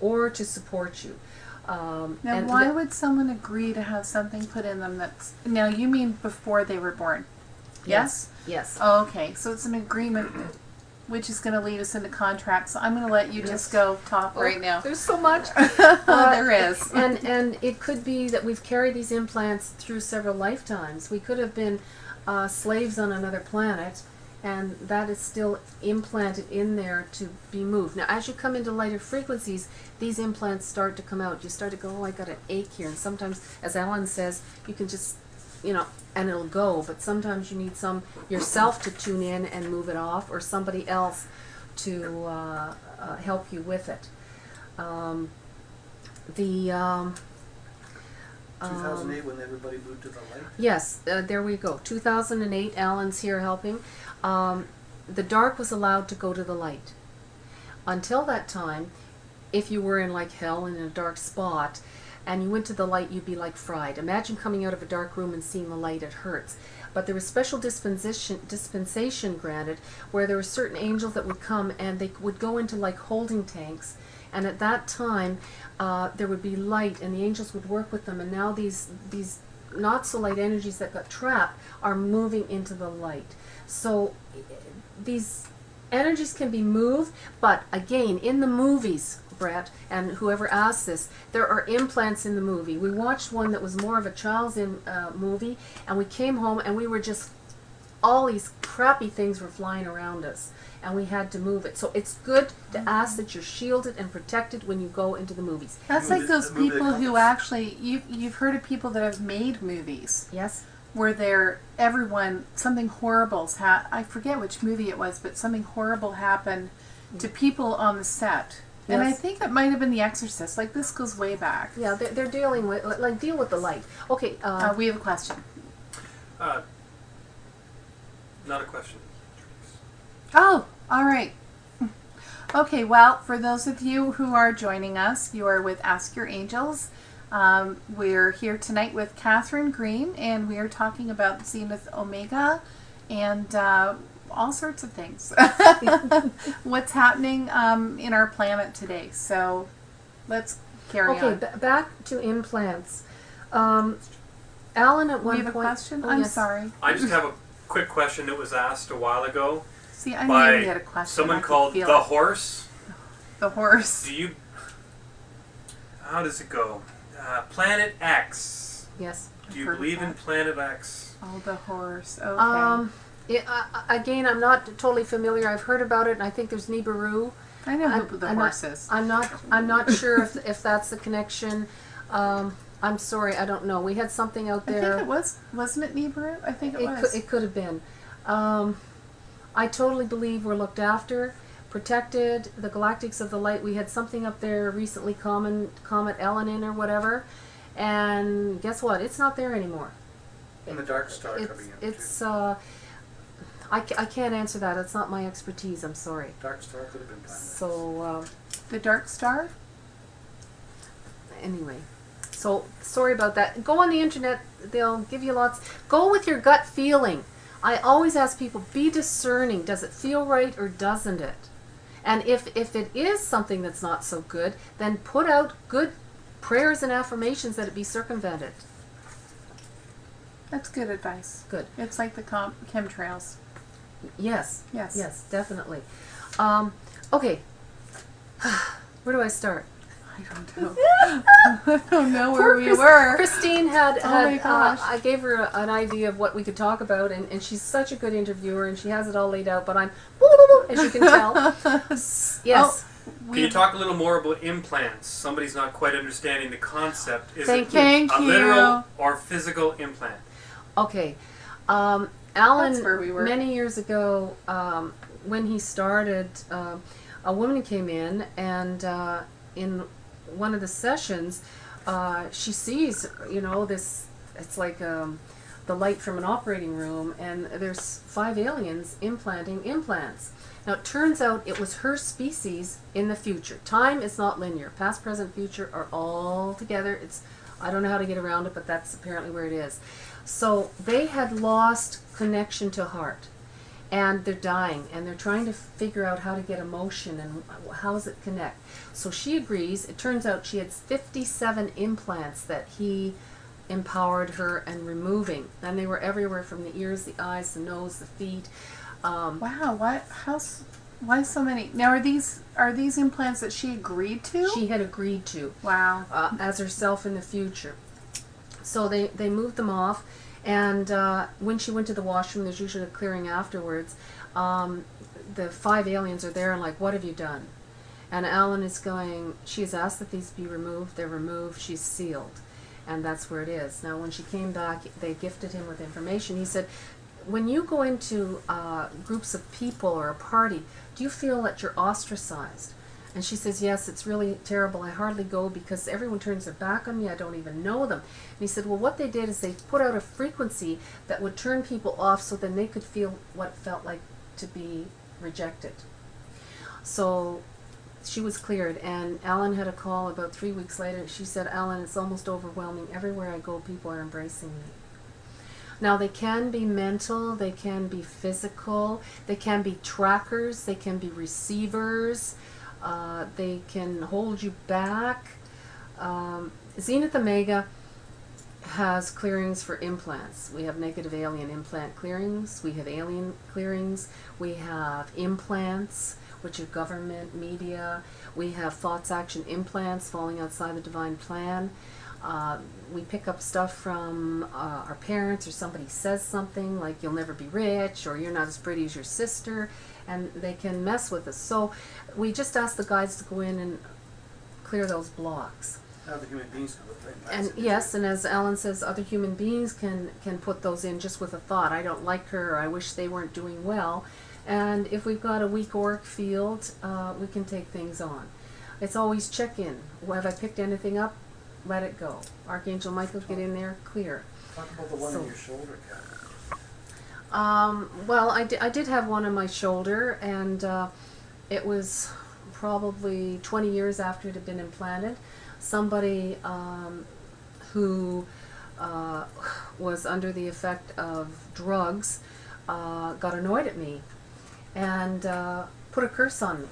or to support you. Now, and why would someone agree to have something put in them that's... Now, you mean before they were born? Yes? Yes. Oh, okay. So it's an agreement, which is going to lead us into contracts. So I'm going to let you just go talk right now. There's so much. There is. And it could be that we've carried these implants through several lifetimes. We could have been slaves on another planet, and that is still implanted in there to be moved. Now, as you come into lighter frequencies, these implants start to come out. You start to go, oh, I got an ache here. And sometimes, as Alan says, you can just, and it'll go. But sometimes you need yourself to tune in and move it off, or somebody else to 2008 when everybody moved to the light. Yes, there we go. 2008, Alan's here helping. The dark was allowed to go to the light. Until that time, if you were in like hell in a dark spot and you went to the light, you'd be like fried. Imagine coming out of a dark room and seeing the light, it hurts. But there was special dispensation granted where there were certain angels that would come and they would go into like holding tanks. And at that time, there would be light and the angels would work with them. And now these not so light energies that got trapped are moving into the light. So these energies can be moved, but again, in the movies, Brett, and whoever asked this, there are implants in the movie. We watched one that was more of a child's movie, and we came home and we were just, all these crappy things were flying around us, and we had to move it. So it's good to ask that you're shielded and protected when you go into the movies. That's like those people who actually, you've heard of people that have made movies. Yes? Where something horrible's I forget which movie it was, but something horrible happened to people on the set. And I Yes. think it might have been The Exorcist. Like, this goes way back. Yeah, they're dealing with, like, deal with the light. Okay, We have a question. Not a question. Oh, all right. Okay, well, for those of you who are joining us, you are with Ask Your Angels. We're here tonight with Catherine Green, and we are talking about Zenith Omega and all sorts of things. What's happening in our planet today. So let's carry on. okay, back to implants. Alan at one We have a point... question? Oh, I'm yes. sorry. I just have a quick question that was asked a while ago See, I by knew we had a question. someone I could called feel The it. Horse. The horse. Do you... How does it go? Planet X. Yes. Do you heard of believe in that. Planet X? Oh, the horse. Okay. Again, I'm not totally familiar. I've heard about it, and I think there's Nibiru. I know who the I'm horse not, is. I'm not sure if that's the connection. I'm sorry, I don't know. We had something out I there. think it was. Wasn't it Nibiru? I think it was. It could have been. I totally believe we're looked after, protected. The Galactics of the Light. We had something up there recently, Comet Elenin or whatever, and guess what? It's not there anymore. And the Dark Star coming in It's too. I can't answer that. It's not my expertise. I'm sorry. Dark Star could have been Planet X. So The Dark Star? anyway, so sorry about that. Go on the internet. They'll give you lots. Go with your gut feeling. I always ask people, be discerning. Does it feel right or doesn't it? And if it is something that's not so good, then put out good prayers and affirmations that it be circumvented. That's good advice. Good. It's like the chemtrails. Yes. Yes. Yes, definitely. Okay. Where do I start? I don't know. I don't know where we were. Christine had my gosh. I gave her an idea of what we could talk about, and she's such a good interviewer, and she has it all laid out, but I'm, as you can tell. Yes. Oh, Can you talk a little more about implants? Somebody's not quite understanding the concept. Is Thank it you. Thank a you. literal or physical implant? Okay. That's Alan, where we were. many years ago, when he started, a woman came in, and in one of the sessions, she sees, this, it's like the light from an operating room, and there's 5 aliens implanting implants. Now, it turns out it was her species in the future. Time is not linear. Past, present, future are all together. I don't know how to get around it, but that's apparently where it is. So they had lost connection to heart, and they're dying, and they're trying to figure out how to get emotion and how does it connect. So she agrees. It turns out she had 57 implants that he empowered her and removing, and they were everywhere from the ears, the eyes, the nose, the feet. Wow. Why so many? Now, are these implants that she agreed to? She had agreed to. Wow. As herself in the future. So they moved them off, and when she went to the washroom, there's usually a clearing afterwards. The 5 aliens are there and like, what have you done? And Alan is going, she has asked that these be removed, they're removed, she's sealed. And that's where it is. Now when she came back, they gifted him with information. He said, when you go into groups of people or a party, do you feel that you're ostracized? And she says, yes, it's really terrible. I hardly go because everyone turns their back on me. I don't even know them. And he said, well, what they did is they put out a frequency that would turn people off so then they could feel what it felt like to be rejected. So she was cleared, and Alan had a call about 3 weeks later. She said, Alan, it's almost overwhelming. Everywhere I go, people are embracing me. Now, they can be mental, they can be physical, they can be trackers, they can be receivers, they can hold you back. Zenith Omega has clearings for implants. We have negative alien implant clearings, we have alien clearings, we have implants, which are government, media, we have thoughts, action implants falling outside the divine plan. We pick up stuff from our parents, or somebody says something like you'll never be rich, or you're not as pretty as your sister, and they can mess with us. So we just ask the guides to go in and clear those blocks. Other human beings can look like And that. yes, and as Alan says, other human beings can put those in just with a thought. I don't like her, or I wish they weren't doing well. And if we've got a weak auric field, we can take things on. It's always check in. Have I picked anything up? Let it go. Archangel Michael, get in there, clear. Talk about the one So- on your shoulder, Kat. Well, I did have one on my shoulder, and it was probably 20 years after it had been implanted. Somebody who was under the effect of drugs got annoyed at me and put a curse on me.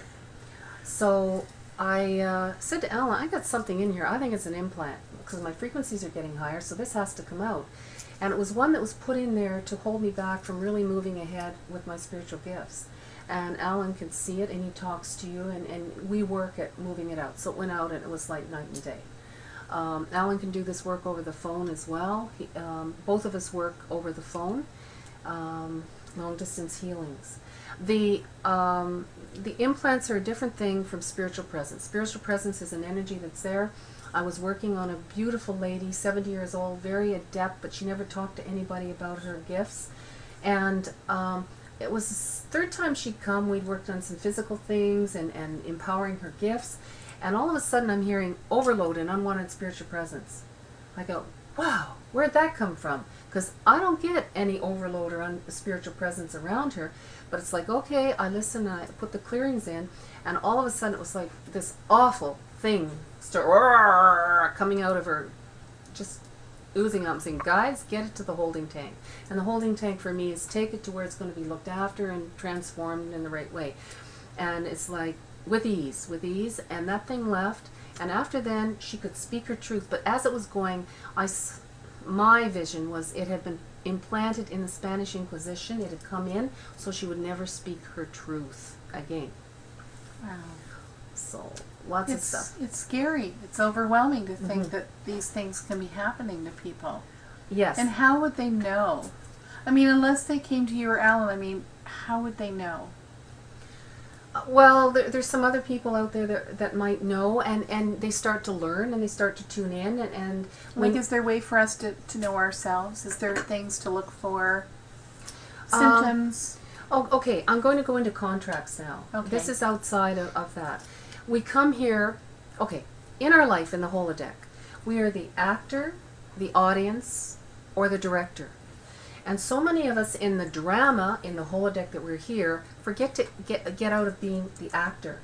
So I said to Alan, I got something in here. I think it's an implant because my frequencies are getting higher, so this has to come out. And it was one that was put in there to hold me back from really moving ahead with my spiritual gifts. And Alan can see it, and he talks to you, and we work at moving it out. So it went out, and it was like night and day. Alan can do this work over the phone as well. Both of us work over the phone, long distance healings. The implants are a different thing from spiritual presence. Spiritual presence is an energy that's there. I was working on a beautiful lady, 70 years old, very adept, but she never talked to anybody about her gifts. And it was the third time she'd come. We'd worked on some physical things and empowering her gifts. And all of a sudden I'm hearing overload and unwanted spiritual presence. I go, wow, where'd that come from? Because I don't get any overload or spiritual presence around her. But it's like, okay, I listen, I put the clearings in, and all of a sudden it was like this awful thing start coming out of her, just oozing out. I'm saying, guys, get it to the holding tank. And the holding tank for me is take it to where it's going to be looked after and transformed in the right way. And it's like, with ease, and that thing left. And after then, she could speak her truth. But as it was going, my vision was it had been implanted in the Spanish Inquisition. It had come in, so she would never speak her truth again. Wow. So lots of stuff. It's scary. It's overwhelming to think that these things can be happening to people. Yes. And how would they know? I mean, unless they came to you or Alan, I mean, how would they know? Well, there's some other people out there that might know, and they start to learn, and they start to tune in, and Like, is there a way for us to know ourselves? Is there things to look for? Symptoms? Oh, okay. I'm going to go into contracts now. Okay. This is outside of that. We come here, okay, in our life in the holodeck, we are the actor, the audience, or the director. And so many of us in the drama, in the holodeck that we're here, forget to get out of being the actor.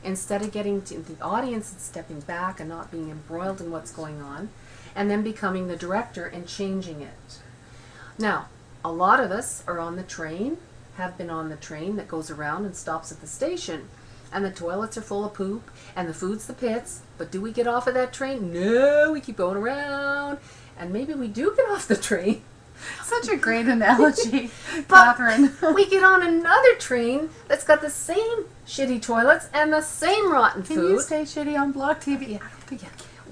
Instead of getting to the audience and stepping back and not being embroiled in what's going on, and then becoming the director and changing it. Now, a lot of us are on the train, have been on the train that goes around and stops at the station. And the toilets are full of poop, and the food's the pits. But do we get off of that train? No, we keep going around. And maybe we do get off the train. Such a great analogy, But Catherine. we get on another train that's got the same shitty toilets and the same rotten Can food. you say shitty on Block TV?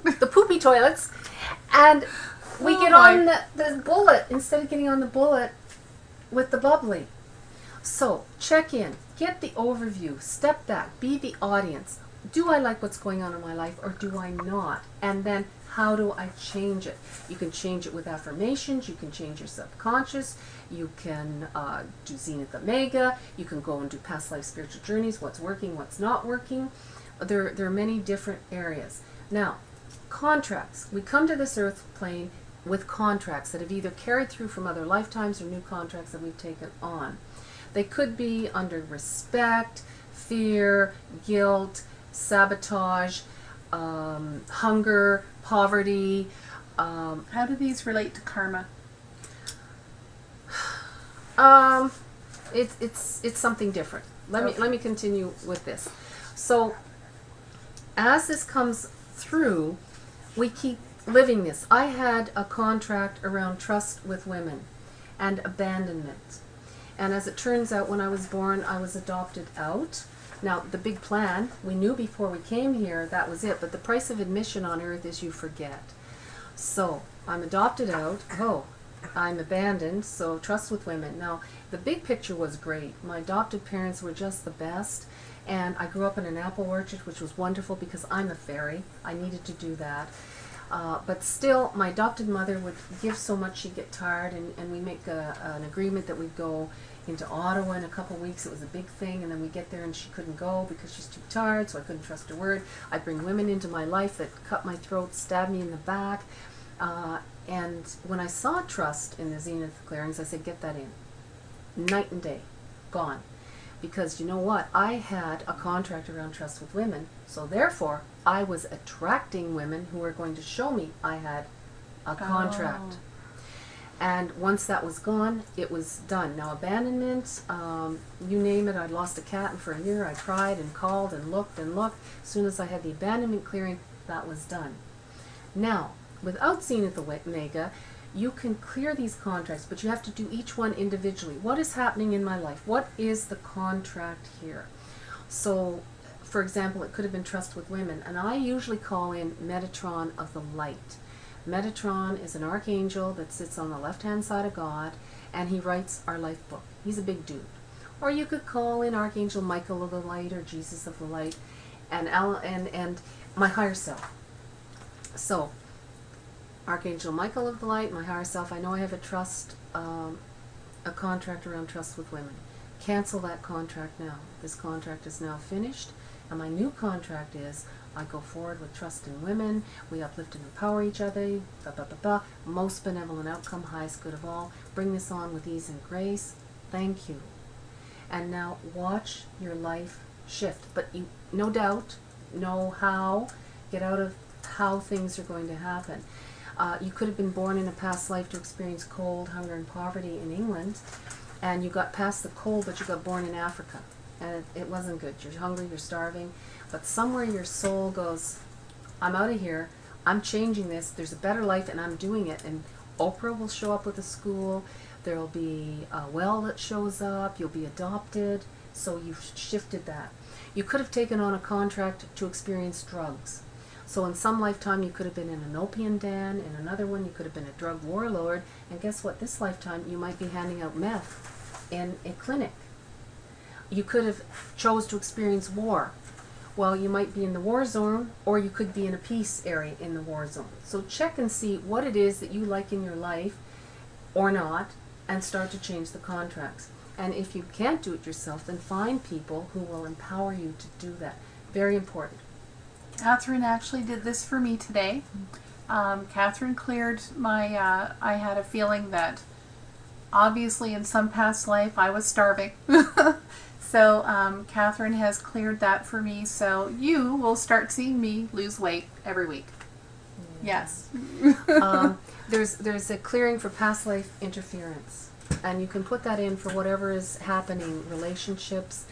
The poopy toilets. And we Oh get my. on the bullet instead of getting on the bullet with the bubbly. So, check in. Get the overview. Step back. Be the audience. Do I like what's going on in my life or do I not? And then, how do I change it? You can change it with affirmations. You can change your subconscious. You can do Zenith Omega. You can go and do past life spiritual journeys. What's working, what's not working. There are many different areas. Now, contracts. We come to this earth plane with contracts that have either carried through from other lifetimes or new contracts that we've taken on. They could be under respect, fear, guilt, sabotage, hunger, poverty. How do these relate to karma? It's something different. Let Okay. me continue with this. So as this comes through, we keep living this. I had a contract around trust with women and abandonment. And as it turns out, when I was born, I was adopted out. Now, the big plan, we knew before we came here, that was it. But the price of admission on earth is you forget. So, I'm adopted out. Oh, I'm abandoned. So, trust with women. Now, the big picture was great. My adopted parents were just the best. And I grew up in an apple orchard, which was wonderful because I'm a fairy. I needed to do that. But still, my adopted mother would give so much she'd get tired, and we make an agreement that we'd go into Ottawa in a couple weeks. It was a big thing, and then we get there and she couldn't go because she's too tired, so I couldn't trust her word. I'd bring women into my life that cut my throat, stabbed me in the back. And when I saw trust in the Zenith clearings, I said, get that in. Night and day. Gone. Because you know what? I had a contract around trust with women, so therefore I was attracting women who were going to show me I had a contract. And once that was gone, it was done. Now abandonment, you name it. I'd lost a cat, and for a year I cried and called and looked and looked. As soon as I had the abandonment clearing, that was done. Now, without Zenith Omega, you can clear these contracts, but you have to do each one individually. What is happening in my life? What is the contract here? So, for example, it could have been trust with women, and I usually call in Metatron of the light. Metatron is an archangel that sits on the left-hand side of God, and he writes our life book. He's a big dude. Or you could call in Archangel Michael of the light, or Jesus of the light, and my higher self. So, Archangel Michael of the light, my higher self. I know I have a contract around trust with women. Cancel that contract now. This contract is now finished, and my new contract is I go forward with trust in women. We uplift and empower each other. Most benevolent outcome, highest good of all. Bring this on with ease and grace. Thank you. And now watch your life shift. But you, no doubt, know how. Get out of how things are going to happen. You could have been born in a past life to experience cold, hunger, and poverty in England, and you got past the cold, but you got born in Africa, and it wasn't good. You're hungry, you're starving, but somewhere your soul goes, I'm out of here, I'm changing this, there's a better life, and I'm doing it. And Oprah will show up with a school, there'll be a well that shows up, you'll be adopted, so you've shifted that. You could have taken on a contract to experience drugs. So in some lifetime you could have been in an opium den, in another one you could have been a drug warlord, and guess what? This lifetime you might be handing out meth in a clinic. You could have chose to experience war. Well, you might be in the war zone, or you could be in a peace area in the war zone. So check and see what it is that you like in your life, or not, and start to change the contracts. And if you can't do it yourself, then find people who will empower you to do that. Very important. Catherine actually did this for me today. Catherine cleared my, I had a feeling that obviously in some past life I was starving. So Catherine has cleared that for me. So you will start seeing me lose weight every week. Yes. There's a clearing for past life interference. And you can put that in for whatever is happening, relationships,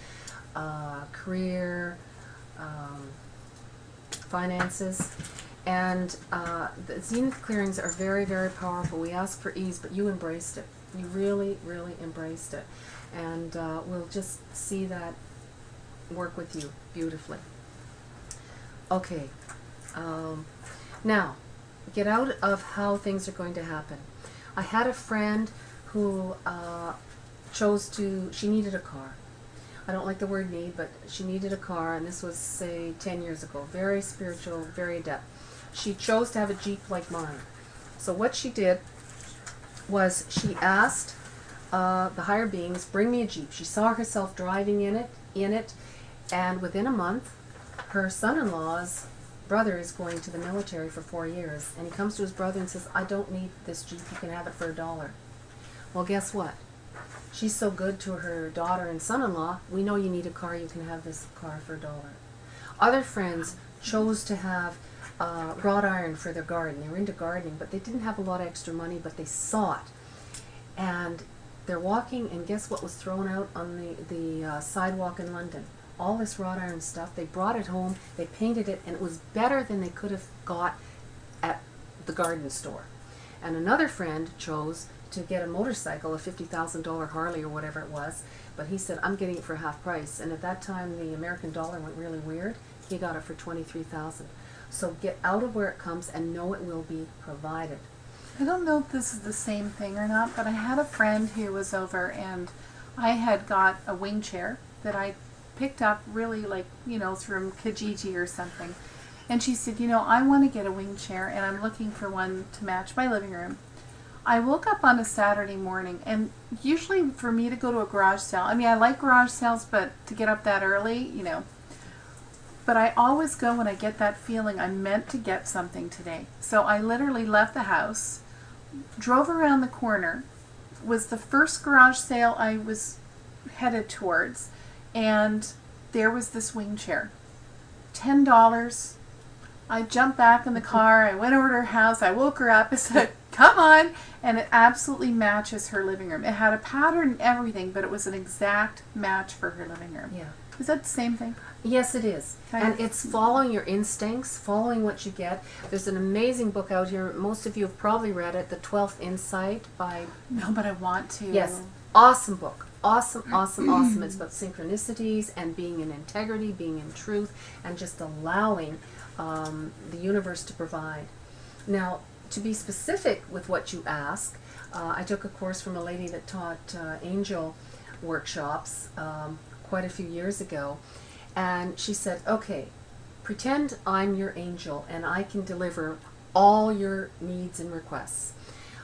career, finances. And the Zenith clearings are very, very powerful. We ask for ease, but you embraced it. You really, really embraced it. And we'll just see that work with you beautifully. Okay. Now, get out of how things are going to happen. I had a friend who she needed a car. I don't like the word need, but she needed a car, and this was, say, 10 years ago. Very spiritual, very adept. She chose to have a Jeep like mine. So what she did was she asked the higher beings, bring me a Jeep. She saw herself driving in it, and within a month, her son-in-law's brother is going to the military for 4 years, and he comes to his brother and says, I don't need this Jeep, you can have it for $1. Well, guess what? She's so good to her daughter and son-in-law, we know you need a car, you can have this car for $1. Other friends chose to have wrought iron for their garden. They were into gardening, but they didn't have a lot of extra money, but they saw it. And they're walking, and guess what was thrown out on the sidewalk in London? All this wrought iron stuff. They brought it home, they painted it, and it was better than they could have got at the garden store. And another friend chose to get a motorcycle, a $50,000 Harley or whatever it was, but he said, I'm getting it for half price. And at that time, the American dollar went really weird. He got it for $23,000. So get out of where it comes and know it will be provided. I don't know if this is the same thing or not, but I had a friend who was over, and I had got a wing chair that I picked up really from Kijiji or something. And she said, I want to get a wing chair, and I'm looking for one to match my living room. I woke up on a Saturday morning, and usually for me to go to a garage sale, I like garage sales, but to get up that early, but I always go when I get that feeling I'm meant to get something today. So I literally left the house, drove around the corner, was the first garage sale I was headed towards, and there was this wing chair. $10. I jumped back in the car, I went over to her house, I woke her up, I said, come on, and it absolutely matches her living room. It had a pattern and everything, but it was an exact match for her living room. Yeah. Is that the same thing? Yes, it is. Okay. And it's following your instincts, following what you get. There's an amazing book out here. Most of you have probably read it, The 12th Insight by... No, but I want to. Yes. Awesome book. Awesome, awesome, awesome. It's about synchronicities and being in integrity, being in truth, and just allowing the universe to provide. Now, to be specific with what you ask, I took a course from a lady that taught angel workshops quite a few years ago, and she said, okay, pretend I'm your angel and I can deliver all your needs and requests.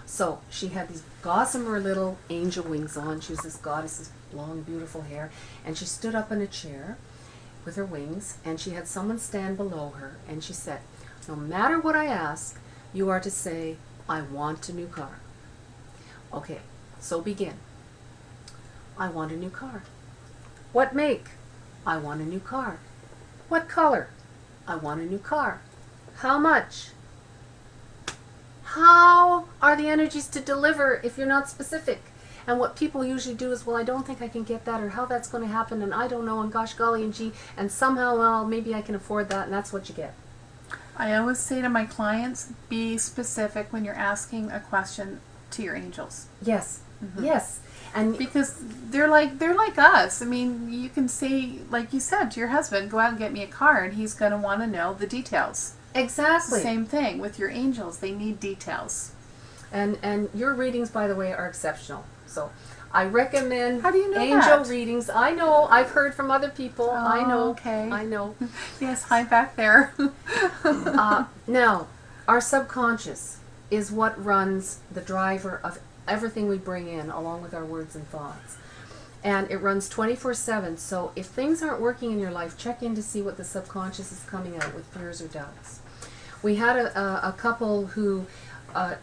So she had these gossamer little angel wings on. She was this goddess, this long, beautiful hair, and she stood up in a chair with her wings, and she had someone stand below her, and she said, no matter what I ask, you are to say, I want a new car. Okay, so begin. I want a new car. What make? I want a new car. What color? I want a new car. How much? How are the energies to deliver if you're not specific? And what people usually do is, well, I don't think I can get that, or how that's going to happen, and I don't know, and gosh, golly, and gee, and somehow, well, maybe I can afford that, and that's what you get. I always say to my clients, be specific when you're asking a question to your angels. Yes, yes. And Because they're like us. I mean, you can say, like you said, to your husband, go out and get me a car, and he's going to want to know the details. exactly. Same thing with your angels. They need details. And your readings, by the way, are exceptional. So I recommend How do you know angel that? readings. I know. I've heard from other people. I Oh, know. okay. I know. Yes, hi back there. Now, our subconscious is what runs the driver of everything we bring in, along with our words and thoughts. And it runs 24/7. So if things aren't working in your life, check in to see what the subconscious is coming out with, fears or doubts. We had a couple who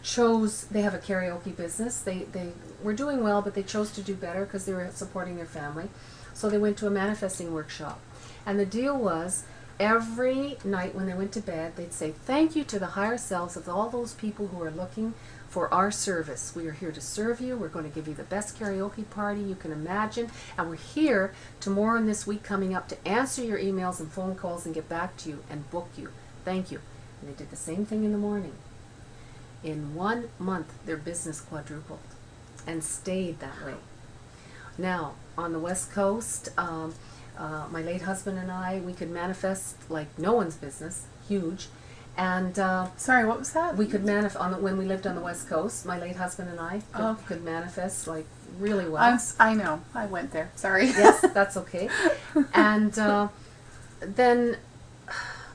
chose, they have a karaoke business. They were doing well, but they chose to do better because they were supporting their family. So they went to a manifesting workshop. And the deal was, every night when they went to bed, they'd say, thank you to the higher selves of all those people who are looking for our service. We are here to serve you. We're going to give you the best karaoke party you can imagine. And we're here tomorrow and this week coming up to answer your emails and phone calls and get back to you and book you. Thank you. And they did the same thing in the morning. In 1 month, their business quadrupled and stayed that way. Now, on the West Coast, my late husband and I, we could manifest like no one's business, huge. And Sorry, what was that? we could manifest, when we lived on the West Coast, my late husband and I Oh. could manifest like really well. I know. I went there. Sorry. Yes, that's okay. And then,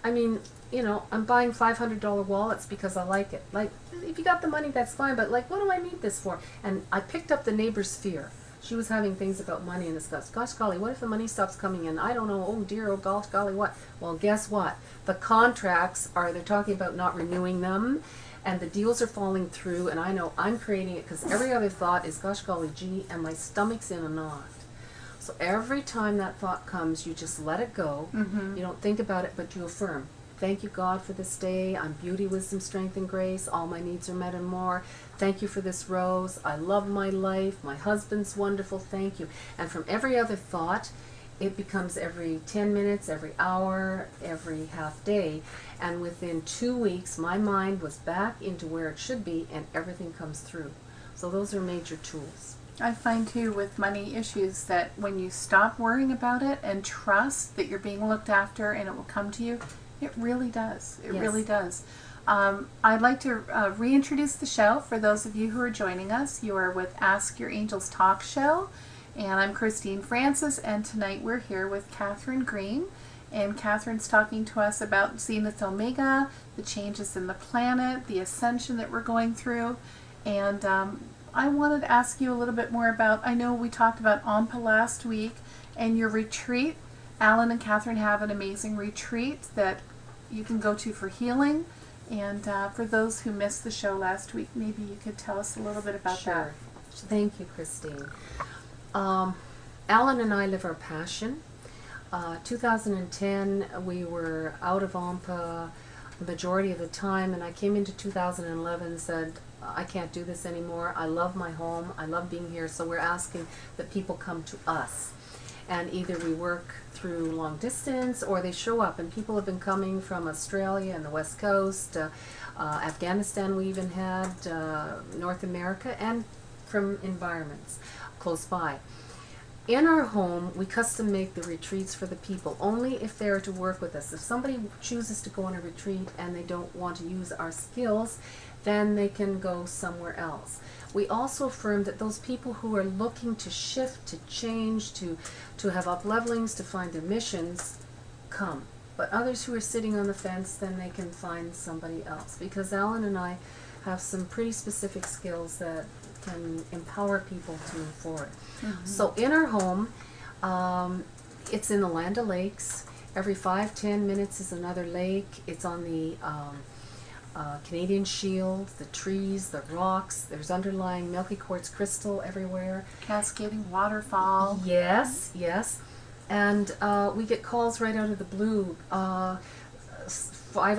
I mean, you know, I'm buying $500 wallets because I like it. Like, if you got the money, that's fine, but like, what do I need this for? And I picked up the neighbor's fear. She was having things about money and discussed, gosh golly, what if the money stops coming in? I don't know, oh dear, oh gosh golly, what? Well, guess what? The contracts they're talking about not renewing them, and the deals are falling through, and I know I'm creating it because every other thought is, gosh golly, gee, and my stomach's in a knot. So every time that thought comes, you just let it go. Mm-hmm. You don't think about it, but you affirm. Thank you, God, for this day. I'm beauty, wisdom, strength, and grace. All my needs are met and more. Thank you for this rose. I love my life. My husband's wonderful. Thank you. And from every other thought, it becomes every 10 minutes, every hour, every half day. And within 2 weeks, my mind was back into where it should be, and everything comes through. So those are major tools. I find too with money issues that when you stop worrying about it and trust that you're being looked after and it will come to you, it really does. It Yes. really does. I'd like to reintroduce the show for those of you who are joining us. You are with Ask Your Angels Talk Show, and I'm Christine Francis, and tonight we're here with Catherine Green. And Catherine's talking to us about Zenith Omega, the changes in the planet, the ascension that we're going through. And I wanted to ask you a little bit more about, I know we talked about Ampa last week and your retreat. Alan and Catherine have an amazing retreat that you can go to for healing. And for those who missed the show last week, maybe you could tell us a little bit about Sure. Thank you, Christine. Alan and I live our passion. 2010, we were out of Ampa the majority of the time, and I came into 2011 and said, I can't do this anymore. I love my home. I love being here. So we're asking that people come to us. And either we work through long distance or they show up. And people have been coming from Australia and the West Coast, Afghanistan we even had, North America, and from environments close by. In our home, we custom make the retreats for the people, only if they're to work with us. If somebody chooses to go on a retreat and they don't want to use our skills, then they can go somewhere else. We also affirm that those people who are looking to shift, to change, to have up-levelings, to find their missions, come. But others who are sitting on the fence, then they can find somebody else. Because Alan and I have some pretty specific skills that can empower people to move forward. Mm-hmm. So in our home, it's in the Land of Lakes. Every 5-10 minutes is another lake. It's on the Canadian Shield, the trees, the rocks. There's underlying milky quartz crystal everywhere. Cascading waterfall. Yes, yes. And we get calls right out of the blue. 5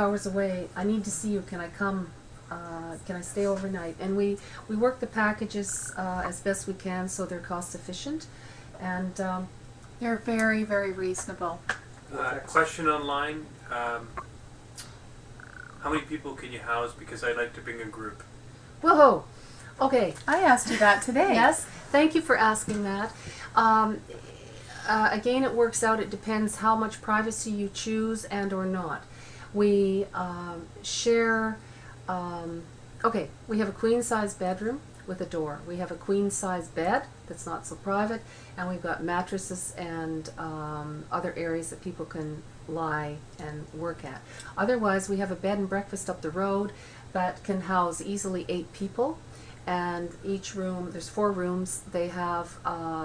hours away. I need to see you. Can I come? Can I stay overnight? And we work the packages as best we can so they're cost efficient. And They're very, very reasonable. Question online. How many people can you house? Because I'd like to bring a group. whoa, okay. I asked you that today. Yes, thank you for asking that. Again, it works out. It depends how much privacy you choose and or not. We share. Okay, we have a queen-size bedroom with a door. We have a queen-size bed that's not so private, and we've got mattresses and other areas that people can lie and work at. Otherwise, we have a bed and breakfast up the road that can house easily 8 people, and each room, there's 4 rooms, they have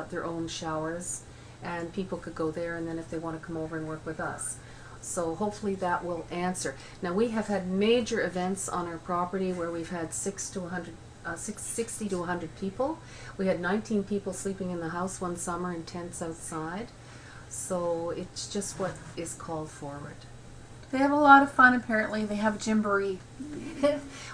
their own showers, and people could go there, and then if they want to come over and work with us. So hopefully that will answer. Now, we have had major events on our property where we've had 60 to 100 people. We had 19 people sleeping in the house one summer in tents outside. So it's just what is called forward. They have a lot of fun, apparently. They have jamboree.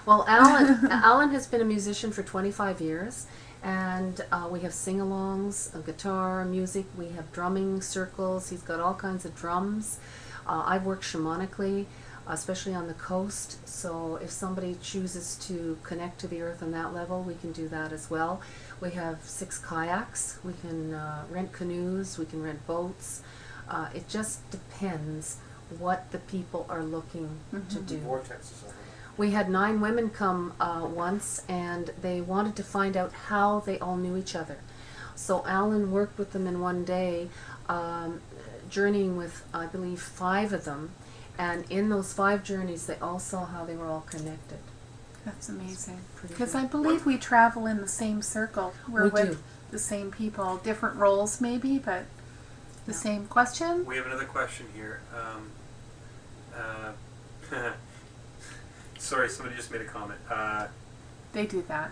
Well, Alan has been a musician for 25 years, and we have sing-alongs, a guitar, music. We have drumming circles. He's got all kinds of drums. I've worked shamanically, especially on the coast. So if somebody chooses to connect to the earth on that level, we can do that as well. We have 6 kayaks. We can rent canoes. We can rent boats. It just depends what the people are looking to do. Vortexes over We had 9 women come once, and they wanted to find out how they all knew each other. So Alan worked with them in one day, journeying with, I believe, 5 of them. And in those 5 journeys, they all saw how they were all connected. That's amazing. Pretty Because good. I believe we travel in the same circle. We're We with do. the same people, different roles maybe, but the same question. We have another question here. Sorry, somebody just made a comment. They do that.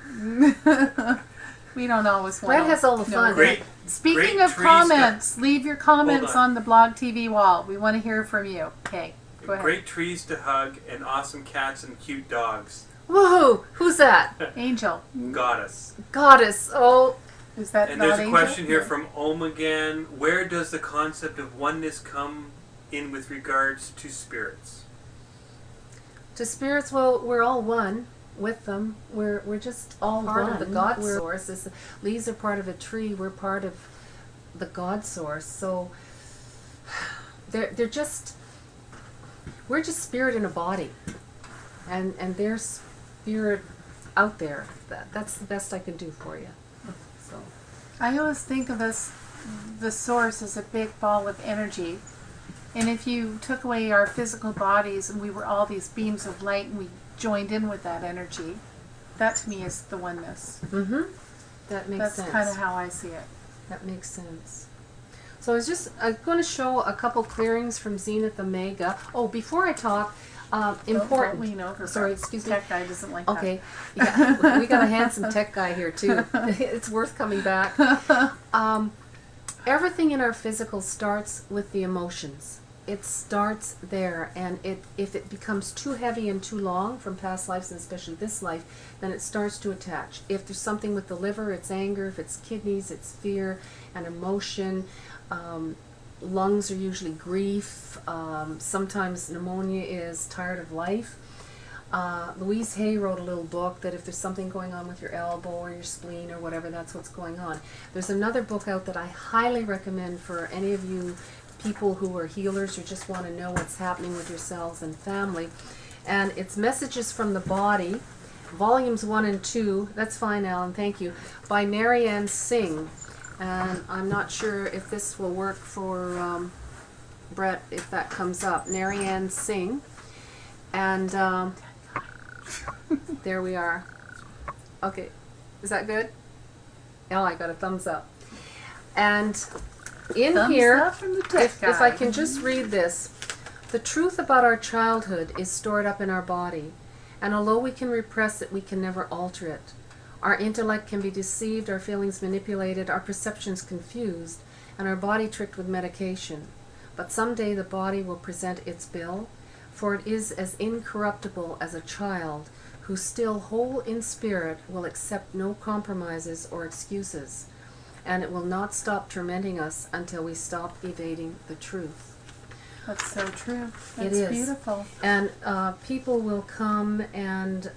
We don't always want Brett has all the fun. Great. Speaking great of trees comments, leave your comments Hold on. on the blog TV wall. We want to hear from you. Okay, go ahead. Great trees to hug and awesome cats and cute dogs. Woohoo! Who's that? Angel. Goddess. Goddess. Oh, Is that And not there's a Angel? question here Yeah. from Omegan. Where does the concept of oneness come in with regards to spirits? to spirits, well, we're all one with them. We're just all part of the God source. Leaves are part of a tree. We're part of the God source. So they're just, we're just spirit in a body, and there's spirit out there. That's the best I can do for you. So I always think of us, the source, as a big ball of energy. And if you took away our physical bodies and we were all these beams of light and we joined in with that energy, that to me is the oneness. that makes That's sense. kind of how I see it. That makes sense. So I'm going to show a couple clearings from Zenith Omega. Oh, before I talk, important. Don't lean over. Sorry, excuse me. Tech guy doesn't like Okay, yeah, we got a handsome tech guy here too. It's worth coming back. Everything in our physical starts with the emotions. It starts there, and if it becomes too heavy and too long from past lives, and especially this life, then it starts to attach. If there's something with the liver, it's anger. If it's kidneys, it's fear and emotion. Lungs are usually grief. Sometimes pneumonia is tired of life. Louise Hay wrote a little book that if there's something going on with your elbow or your spleen or whatever, that's what's going on. There's another book out that I highly recommend for any of you people who are healers or just want to know what's happening with yourselves and family. And it's Messages from the Body, volumes 1 and 2. That's fine, Alan, thank you. By Marianne Singh. And I'm not sure if this will work for Brett, if that comes up. Marianne Singh. And there we are. Okay, is that good? Oh, I got a thumbs up. And in Thumbs here, up from the tech if I guy. can just read this. The truth about our childhood is stored up in our body, and although we can repress it, we can never alter it. Our intellect can be deceived, our feelings manipulated, our perceptions confused, and our body tricked with medication. But someday the body will present its bill, for it is as incorruptible as a child who, still whole in spirit, will accept no compromises or excuses, and it will not stop tormenting us until we stop evading the truth. That's so true. It That's is. beautiful. And people will come and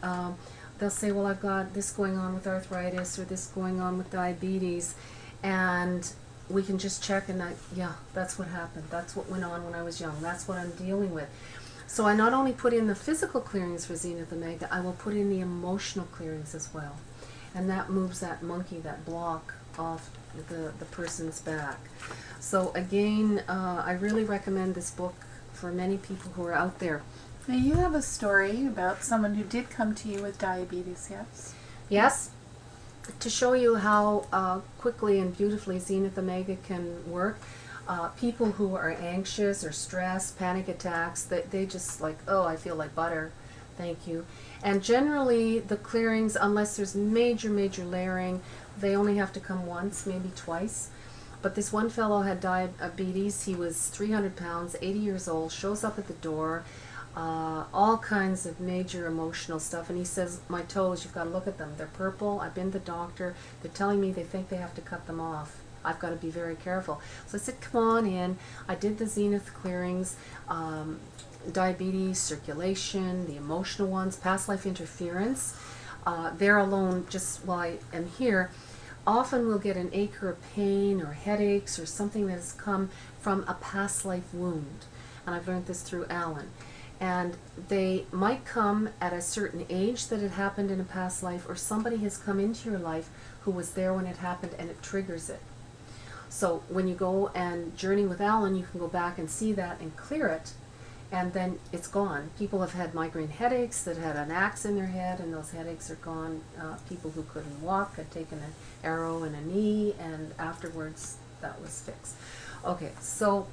they'll say, well, I've got this going on with arthritis or this going on with diabetes, and we can just check and yeah, that's what happened. That's what went on when I was young. That's what I'm dealing with. So I not only put in the physical clearings for Zenith Omega, I will put in the emotional clearings as well. And that moves that monkey, that block, off the person's back. So again, I really recommend this book for many people who are out there. Now you have a story about someone who did come to you with diabetes, yes? Yes? To show you how quickly and beautifully Zenith Omega can work, people who are anxious or stressed, panic attacks, they just like, oh, I feel like butter, thank you. And generally the clearings, unless there's major layering, they only have to come once, maybe twice. But this one fellow had diabetes. He was 300 pounds, 80 years old, shows up at the door, all kinds of major emotional stuff. And he says, my toes, you've got to look at them. They're purple. I've been to the doctor. They're telling me they think they have to cut them off. I've got to be very careful. So I said, come on in. I did the Zenith clearings, diabetes, circulation, the emotional ones, past life interference. There alone, just while I am here, often we'll get an ache or a pain or headaches or something that has come from a past life wound. And I've learned this through Alan. And they might come at a certain age that it happened in a past life, or somebody has come into your life who was there when it happened and it triggers it. So when you go and journey with Alan, you can go back and see that and clear it. and then it's gone. People have had migraine headaches that had an axe in their head, and those headaches are gone. People who couldn't walk had taken an arrow in a knee, and afterwards that was fixed. Okay, so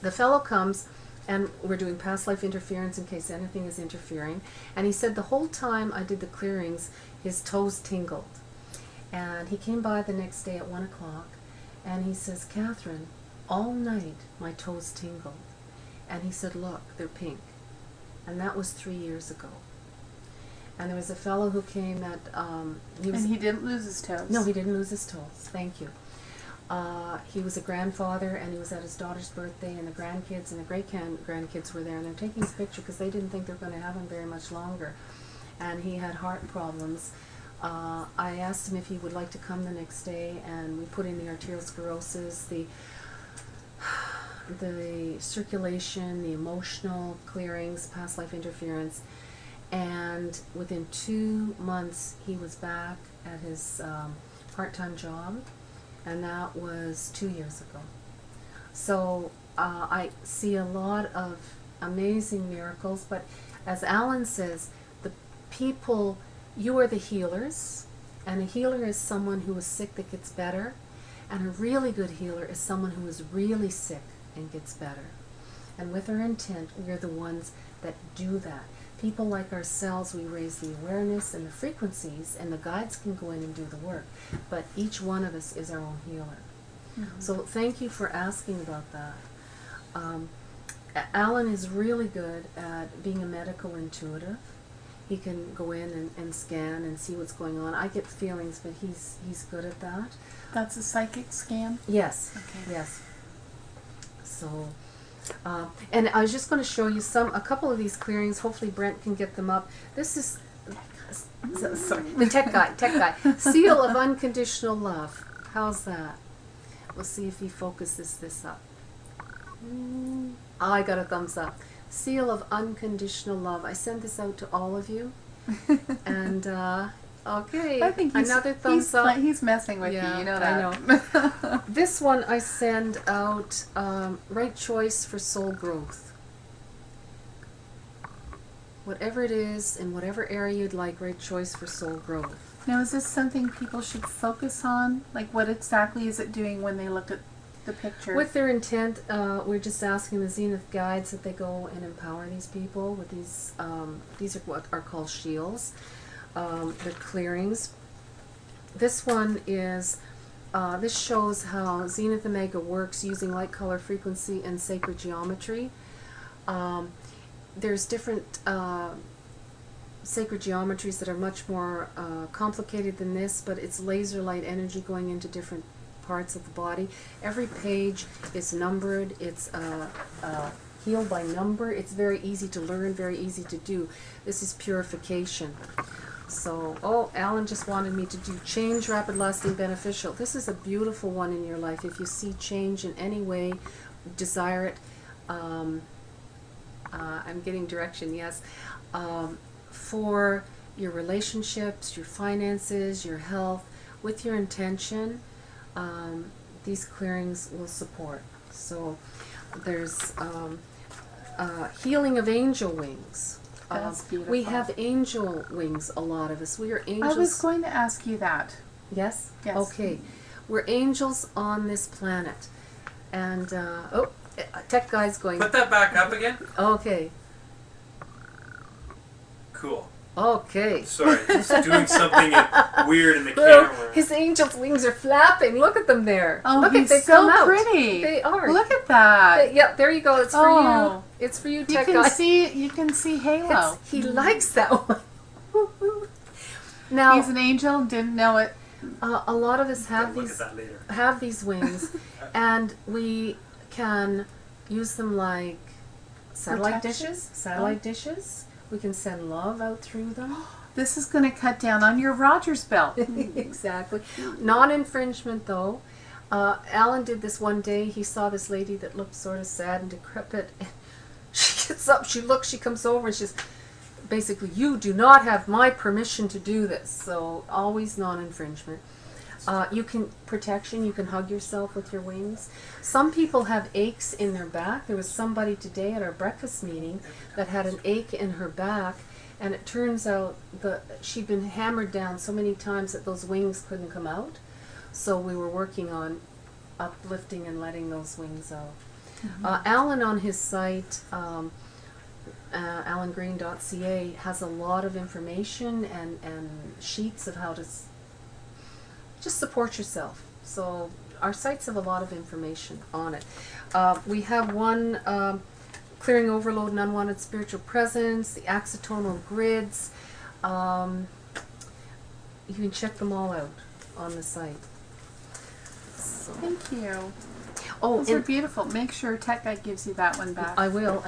the fellow comes, and we're doing past life interference in case anything is interfering. And he said the whole time I did the clearings, his toes tingled. And he came by the next day at 1 o'clock, and he says, Catherine, all night my toes tingled. And he said, look, they're pink. And that was 3 years ago. And there was a fellow who came at, And he didn't lose his toes. no, he didn't lose his toes. Thank you. He was a grandfather, and he was at his daughter's birthday, and the grandkids and the great-grandkids were there, and they're taking his picture because they didn't think they were going to have him very much longer. And he had heart problems. I asked him if he would like to come the next day, and we put in the arteriosclerosis, the circulation, the emotional clearings, past life interference, and within 2 months he was back at his part-time job, and that was 2 years ago. So I see a lot of amazing miracles, but as Alan says, the people, you are the healers, and a healer is someone who is sick that gets better, and a really good healer is someone who is really sick and gets better. And with our intent, we are the ones that do that. People like ourselves, we raise the awareness and the frequencies, and the guides can go in and do the work. But each one of us is our own healer. Mm-hmm. So thank you for asking about that. Alan is really good at being a medical intuitive. He can go in and scan and see what's going on. I get feelings, but he's good at that. That's a psychic scan? Yes. Okay. Yes. So, and I was just going to show you a couple of these clearings. Hopefully Brent can get them up. This is, sorry, the tech guy. Seal of unconditional love. How's that? We'll see if he focuses this up. I got a thumbs up. Seal of unconditional love. I send this out to all of you. And, okay, I think another thumbs up. He's messing with Yeah, you, you know I that. know. This one I send out, right choice for soul growth. Whatever it is, in whatever area you'd like, right choice for soul growth. Now, is this something people should focus on? Like, what exactly is it doing when they look at the picture? With their intent, we're just asking the Zenith guides that they go and empower these people with these are what are called shields. The clearings. This one is, this shows how Zenith Omega works using light, color, frequency, and sacred geometry. There's different sacred geometries that are much more complicated than this, but it's laser light energy going into different parts of the body. Every page is numbered. It's healed by number. It's very easy to learn, very easy to do. This is purification. So, oh, Alan just wanted me to do change, rapid, lasting, beneficial. This is a beautiful one in your life. If you see change in any way, desire it. I'm getting direction, yes. For your relationships, your finances, your health, with your intention, these clearings will support. So there's healing of angel wings. That's beautiful. We have angel wings, a lot of us. We are angels. I was going to ask you that. Yes? Yes. Okay. We're angels on this planet. And, oh, tech guy's going. Put that back up again. Okay. Cool. Okay. Sorry, just doing something weird in the Well, camera. his angel's wings are flapping. Look at them there. Oh, Look he's they so come out. pretty. They are. Look at that. Yep, there you go. It's for Oh. you. It's for you, You tech can guy. see Halo. He likes that one. Now, He's an angel. Didn't know it. a lot of us have Look at these that later. wings, and we can use them like satellite Protection? dishes. Satellite dishes. We can send love out through them. This is going to cut down on your Rogers belt. Exactly. Non-infringement, though. Alan did this one day. He saw this lady that looked sort of sad and decrepit. And she gets up, she looks, she comes over, and she's basically, you do not have my permission to do this. So always non-infringement. You can protection. You can hug yourself with your wings. Some people have aches in their back. There was somebody today at our breakfast meeting that had an ache in her back, and it turns out she'd been hammered down so many times that those wings couldn't come out. So we were working on uplifting and letting those wings out. Alan on his site, alangreen.ca, has a lot of information and sheets of how to just support yourself. So our sites have a lot of information on it. We have one, clearing overload and unwanted spiritual presence, the axonal grids. You can check them all out on the site. So. Thank you. Oh, Those are beautiful. Make sure Tech Guy gives you that one back. I will.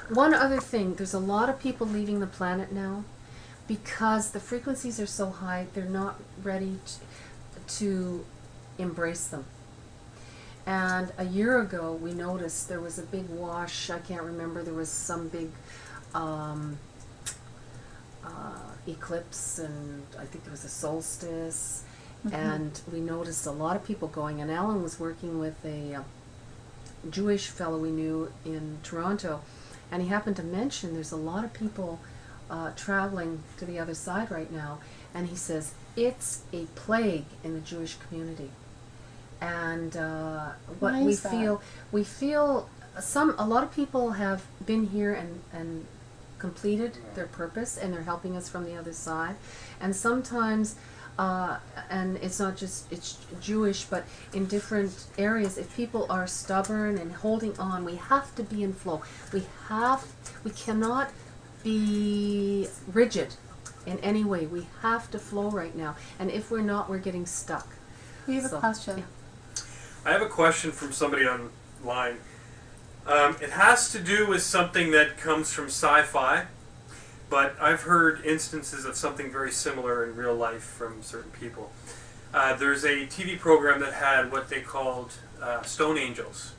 One other thing, there's a lot of people leaving the planet now because the frequencies are so high, they're not ready to embrace them. And a year ago, we noticed there was a big wash. I can't remember. There was some big eclipse, and I think there was a solstice. And we noticed a lot of people going. And Alan was working with a Jewish fellow we knew in Toronto, and he happened to mention there's a lot of people traveling to the other side right now. And he says it's a plague in the Jewish community. And what Why is that? we feel a lot of people have been here and completed their purpose, and they're helping us from the other side. And sometimes, and it's not just it's Jewish, but in different areas, if people are stubborn and holding on, we have to be in flow. We cannot be rigid in any way. We have to flow right now. And if we're not, we're getting stuck. We have a question. Yeah. I have a question from somebody online. It has to do with something that comes from sci-fi, but I've heard instances of something very similar in real life from certain people. There's a TV program that had what they called stone angels.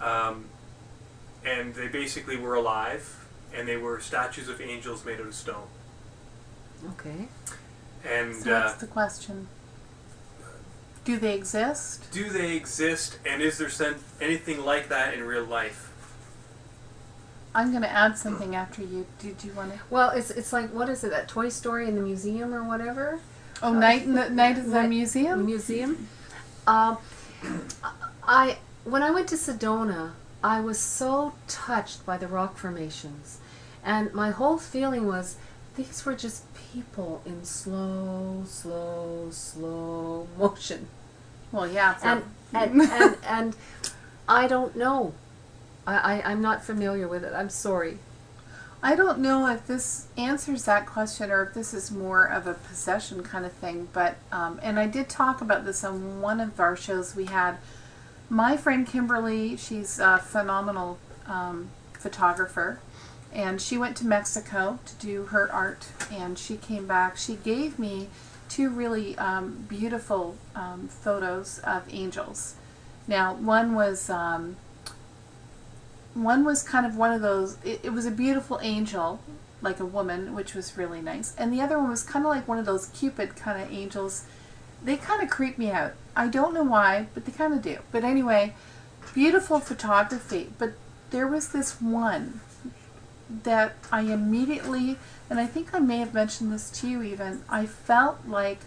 And they basically were alive, and they were statues of angels made out of stone. Okay. And So that's the question. Do they exist? do they exist, and is there anything like that in real life? I'm going to add something after you. Did you want to? Well, it's like, what is it, that Toy Story in the museum or whatever? Oh, night of the museum. Museum. When I went to Sedona, I was so touched by the rock formations, and my whole feeling was these were just people in slow motion. Well, yeah. And I don't know. I'm not familiar with it. I'm sorry. I don't know if this answers that question or if this is more of a possession kind of thing, but and I did talk about this on one of our shows we had. My friend Kimberly, she's a phenomenal photographer, and she went to Mexico to do her art, and she came back. She gave me two really beautiful photos of angels. Now, one was kind of one of those, it was a beautiful angel, like a woman, which was really nice. And the other one was kind of like one of those Cupid kind of angels. They kind of creep me out. I don't know why, but they kind of do. But anyway, beautiful photography. But there was this one that I immediately, and I think I may have mentioned this to you even, I felt like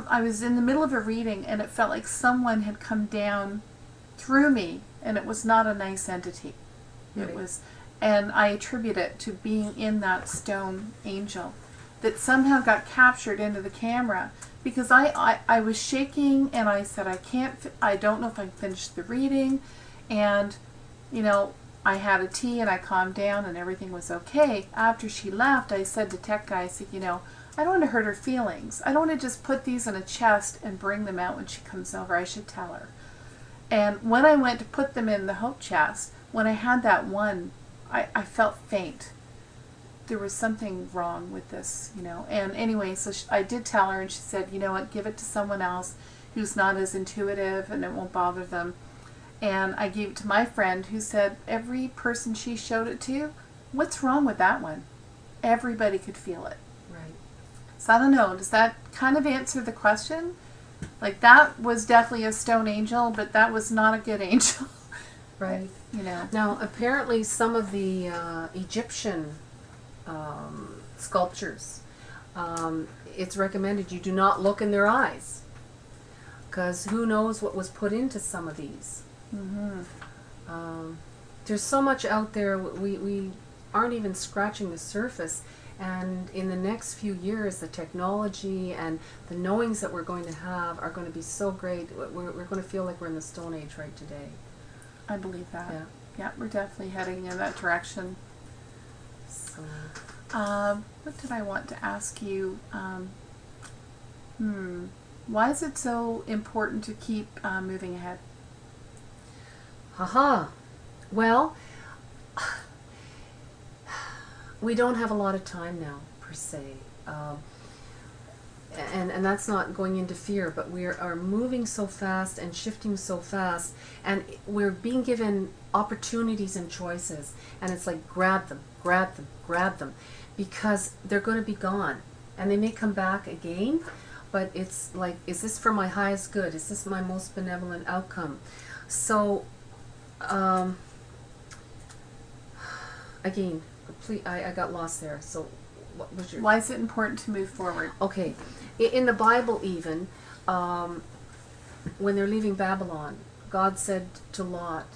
I was in the middle of a reading and it felt like someone had come down through me, and it was not a nice entity. Right. It was, and I attribute it to being in that stone angel that somehow got captured into the camera, because I was shaking and I said, I don't know if I finished the reading, and I had a tea and I calmed down and everything was okay. After she left, I said to Tech Guy, I said, I don't want to hurt her feelings. I don't want to just put these in a chest and bring them out when she comes over. I should tell her. And when I went to put them in the hope chest, when I had that one, I felt faint. There was something wrong with this, And anyway, so I did tell her, and she said, you know what, give it to someone else who's not as intuitive and it won't bother them. And I gave it to my friend, who said every person she showed it to, what's wrong with that one? Everybody could feel it. Right. So I don't know, does that kind of answer the question? Like that was definitely a stone angel, but that was not a good angel. Right. You know. Now, apparently, some of the Egyptian sculptures, it's recommended you do not look in their eyes, because who knows what was put into some of these. There's so much out there, we aren't even scratching the surface, and in the next few years, the technology and the knowings that we're going to have are going to be so great, we're going to feel like we're in the Stone Age right today. I believe that. Yeah. Yeah, we're definitely heading in that direction. So, What did I want to ask you? Why is it so important to keep moving ahead? haha. Well, we don't have a lot of time now, per se. And that's not going into fear, but we are moving so fast and shifting so fast, and we're being given opportunities and choices, and it's like grab them, grab them, grab them, because they're going to be gone, and they may come back again, but it's like, is this for my highest good? Is this my most benevolent outcome? So, again, I got lost there, so what was your... Why is it important to move forward? Okay, in the Bible even, when they're leaving Babylon, God said to Lot,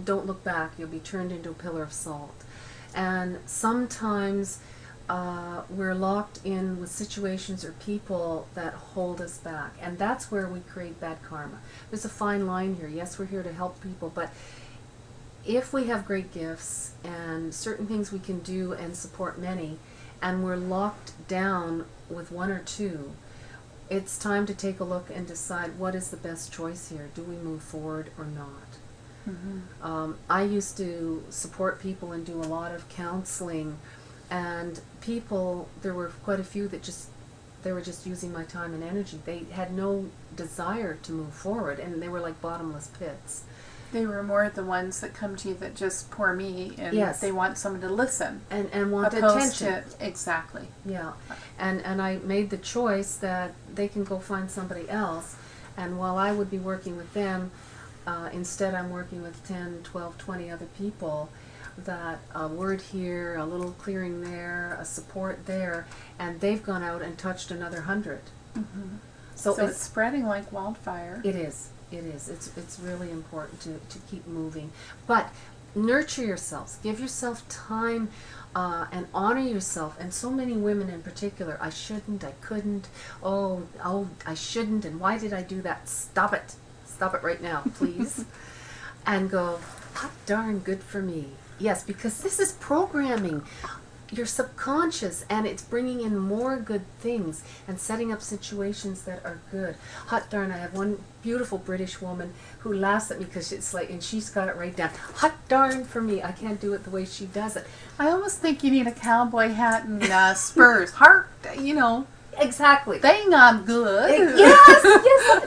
don't look back, you'll be turned into a pillar of salt. And sometimes we're locked in with situations or people that hold us back, and that's where we create bad karma. There's a fine line here. Yes, we're here to help people, but if we have great gifts and certain things we can do and support many, and we're locked down with one or two, it's time to take a look and decide what is the best choice here. Do we move forward or not? I used to support people and do a lot of counseling, and people, there were quite a few that they were just using my time and energy. They had no desire to move forward, and they were like bottomless pits. They were more the ones that come to you that just pour me, and Yes. they want someone to listen. And want Opposed attention. to, exactly. Yeah, and I made the choice that they can go find somebody else, and while I would be working with them, instead I'm working with 10, 12, 20 other people, that a word here, a little clearing there, a support there, and they've gone out and touched another 100. So it's spreading like wildfire. It is. It is. It's really important to keep moving. But nurture yourselves. Give yourself time and honor yourself. And so many women in particular, I shouldn't, I couldn't, oh, I shouldn't, and why did I do that? Stop it. Stop it right now, please. And go, hot darn, good for me. Yes, because this is programming your subconscious, and it's bringing in more good things and setting up situations that are good. Hot darn, I have one beautiful British woman who laughs at me because it's like, and she's got it right down. Hot darn for me, I can't do it the way she does it. I almost think you need a cowboy hat and spurs. Heart, you know. Exactly. Dang, I'm good. Yes,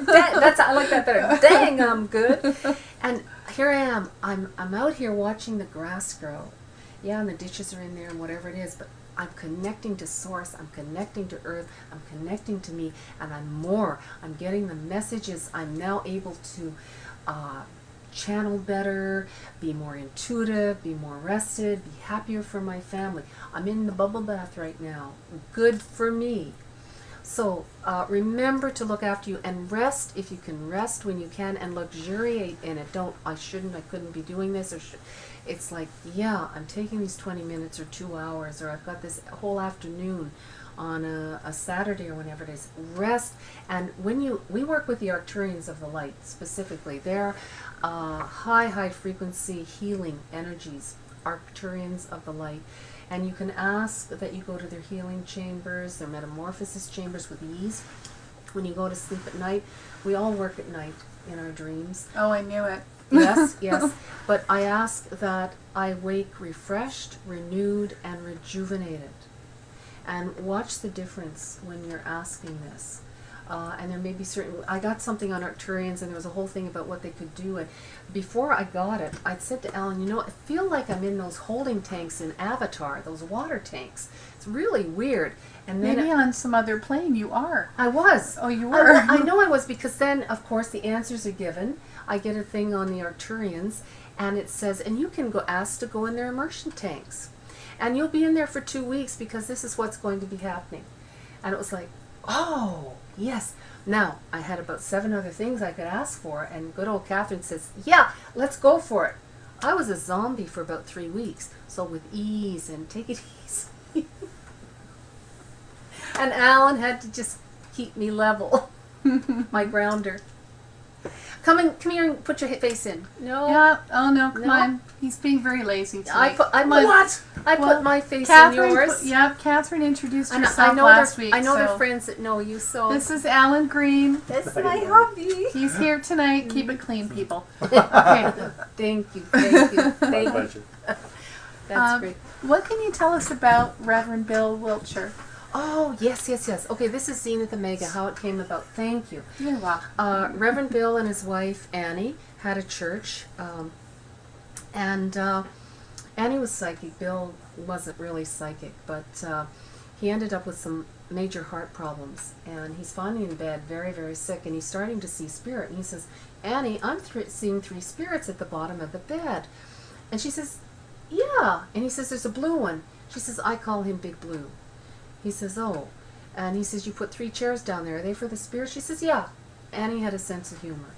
that's, I like that better. Dang, I'm good. And here I am. I'm out here watching the grass grow. Yeah, and the ditches are in there and whatever it is, but I'm connecting to source, I'm connecting to earth, I'm connecting to me, and I'm getting the messages. I'm now able to channel better, be more intuitive, be more rested, be happier for my family. I'm in the bubble bath right now. Good for me. So remember to look after you, and rest if you can, rest when you can, and luxuriate in it. Don't, I shouldn't, I couldn't be doing this, or it's like, yeah, I'm taking these 20 minutes or 2 hours, or I've got this whole afternoon on a Saturday or whenever it is. Rest. And when we work with the Arcturians of the light specifically. They're high frequency healing energies, Arcturians of the light. And you can ask that you go to their healing chambers, their metamorphosis chambers with ease. When you go to sleep at night, we all work at night in our dreams. Oh, I knew it. Yes, yes. But I ask that I wake refreshed, renewed, and rejuvenated. And watch the difference when you're asking this. and there may be certain, I got something on Arcturians, and there was a whole thing about what they could do. And before I got it, I'd said to Alan, you know, I feel like I'm in those holding tanks in Avatar, those water tanks. It's really weird. And then Maybe on some other plane you are. I was. Oh, you were. I know I was, because then, of course, the answers are given. I get a thing on the Arcturians, and it says, and you can go ask to go in their immersion tanks. And you'll be in there for 2 weeks because this is what's going to be happening. And it was like, oh, yes. Now, I had about 7 other things I could ask for, and good old Catherine says, yeah, let's go for it. I was a zombie for about 3 weeks, so with ease and take it easy. And Alan had to just keep me level, my grounder. Come here and put your face in. No. Yeah. Oh no, come No. on. He's being very lazy tonight. I put Well, my face Catherine in yours. Catherine introduced And herself I know last they're, week. I know so they're friends that know you, so This is Alan Green. that's my hobby. He's here tonight. Keep it clean, people. Okay. Thank you. Thank you. My Thank you. pleasure. That's great. What can you tell us about Reverend Bill Wiltshire? Oh, yes. Okay, this is Zenith Omega, how it came about. Thank you. You're welcome. Reverend Bill and his wife, Annie, had a church. And Annie was psychic. Bill wasn't really psychic, but he ended up with some major heart problems. And he's finally in bed, very, very sick, and he's starting to see spirit. And he says, Annie, I'm seeing 3 spirits at the bottom of the bed. And she says, yeah. And he says, there's a blue one. She says, I call him Big Blue. He says, oh. And he says, you put 3 chairs down there. Are they for the spirit? She says, yeah. Annie had a sense of humor.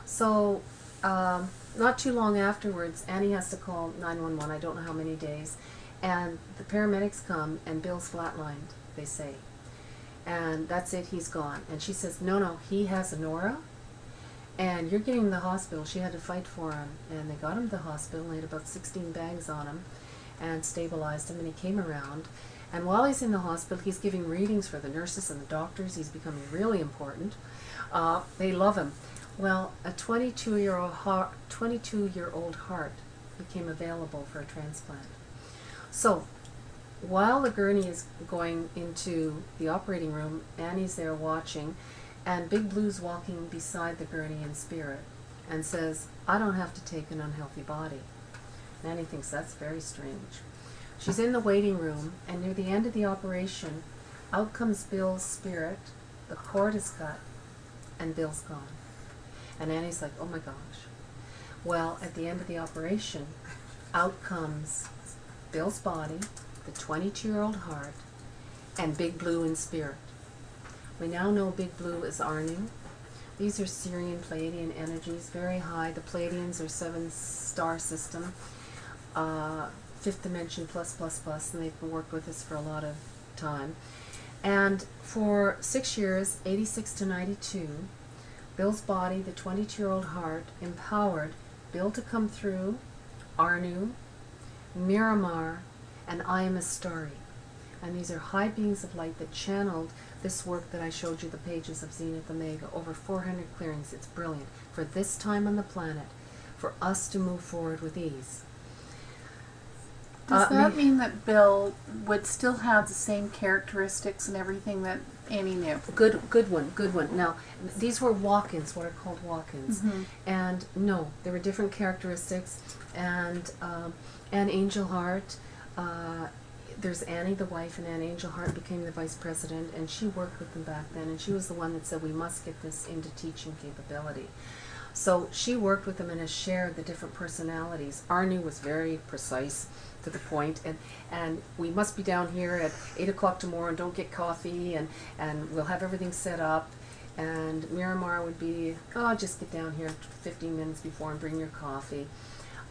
So, not too long afterwards, Annie has to call 911, I don't know how many days. And the paramedics come, and Bill's flatlined, they say. And that's it, he's gone. And she says, no, he has an aura, and you're getting him to the hospital. She had to fight for him. And they got him to the hospital, and they had about 16 bags on him, and stabilized him, and he came around. And while he's in the hospital, he's giving readings for the nurses and the doctors. He's becoming really important. They love him. Well, a 22-year-old heart became available for a transplant. So, while the gurney is going into the operating room, Annie's there watching, and Big Blue's walking beside the gurney in spirit and says, I don't have to take an unhealthy body. And Annie thinks that's very strange. She's in the waiting room, and near the end of the operation, out comes Bill's spirit, the cord is cut, and Bill's gone. And Annie's like, oh my gosh. Well, at the end of the operation, out comes Bill's body, the 22-year-old heart, and Big Blue in spirit. We now know Big Blue is Arnu. These are Syrian Pleiadian energies, very high. The Pleiadians are 7-star system. 5th dimension plus, and they've worked with us for a lot of time. And for 6 years, 86 to 92, Bill's body, the 22-year-old heart, empowered Bill to come through, Arnu, Miramar, and I Am Astari. And these are high beings of light that channeled this work that I showed you, the pages of Zenith Omega, over 400 clearings. It's brilliant for this time on the planet, for us to move forward with ease. Does that mean that Bill would still have the same characteristics and everything that Annie knew? Good one. Now, these were walk-ins, what are called walk-ins. Mm-hmm. And no, there were different characteristics. And Anne Angel Heart, there's Annie, the wife, and Anne Angel Heart became the vice president, and she worked with them back then, and she was the one that said we must get this into teaching capability. So she worked with them and has shared the different personalities. Arnu was very precise, to the point, and we must be down here at 8 o'clock tomorrow and don't get coffee, and we'll have everything set up. And Miramar would be, oh, just get down here 15 minutes before and bring your coffee.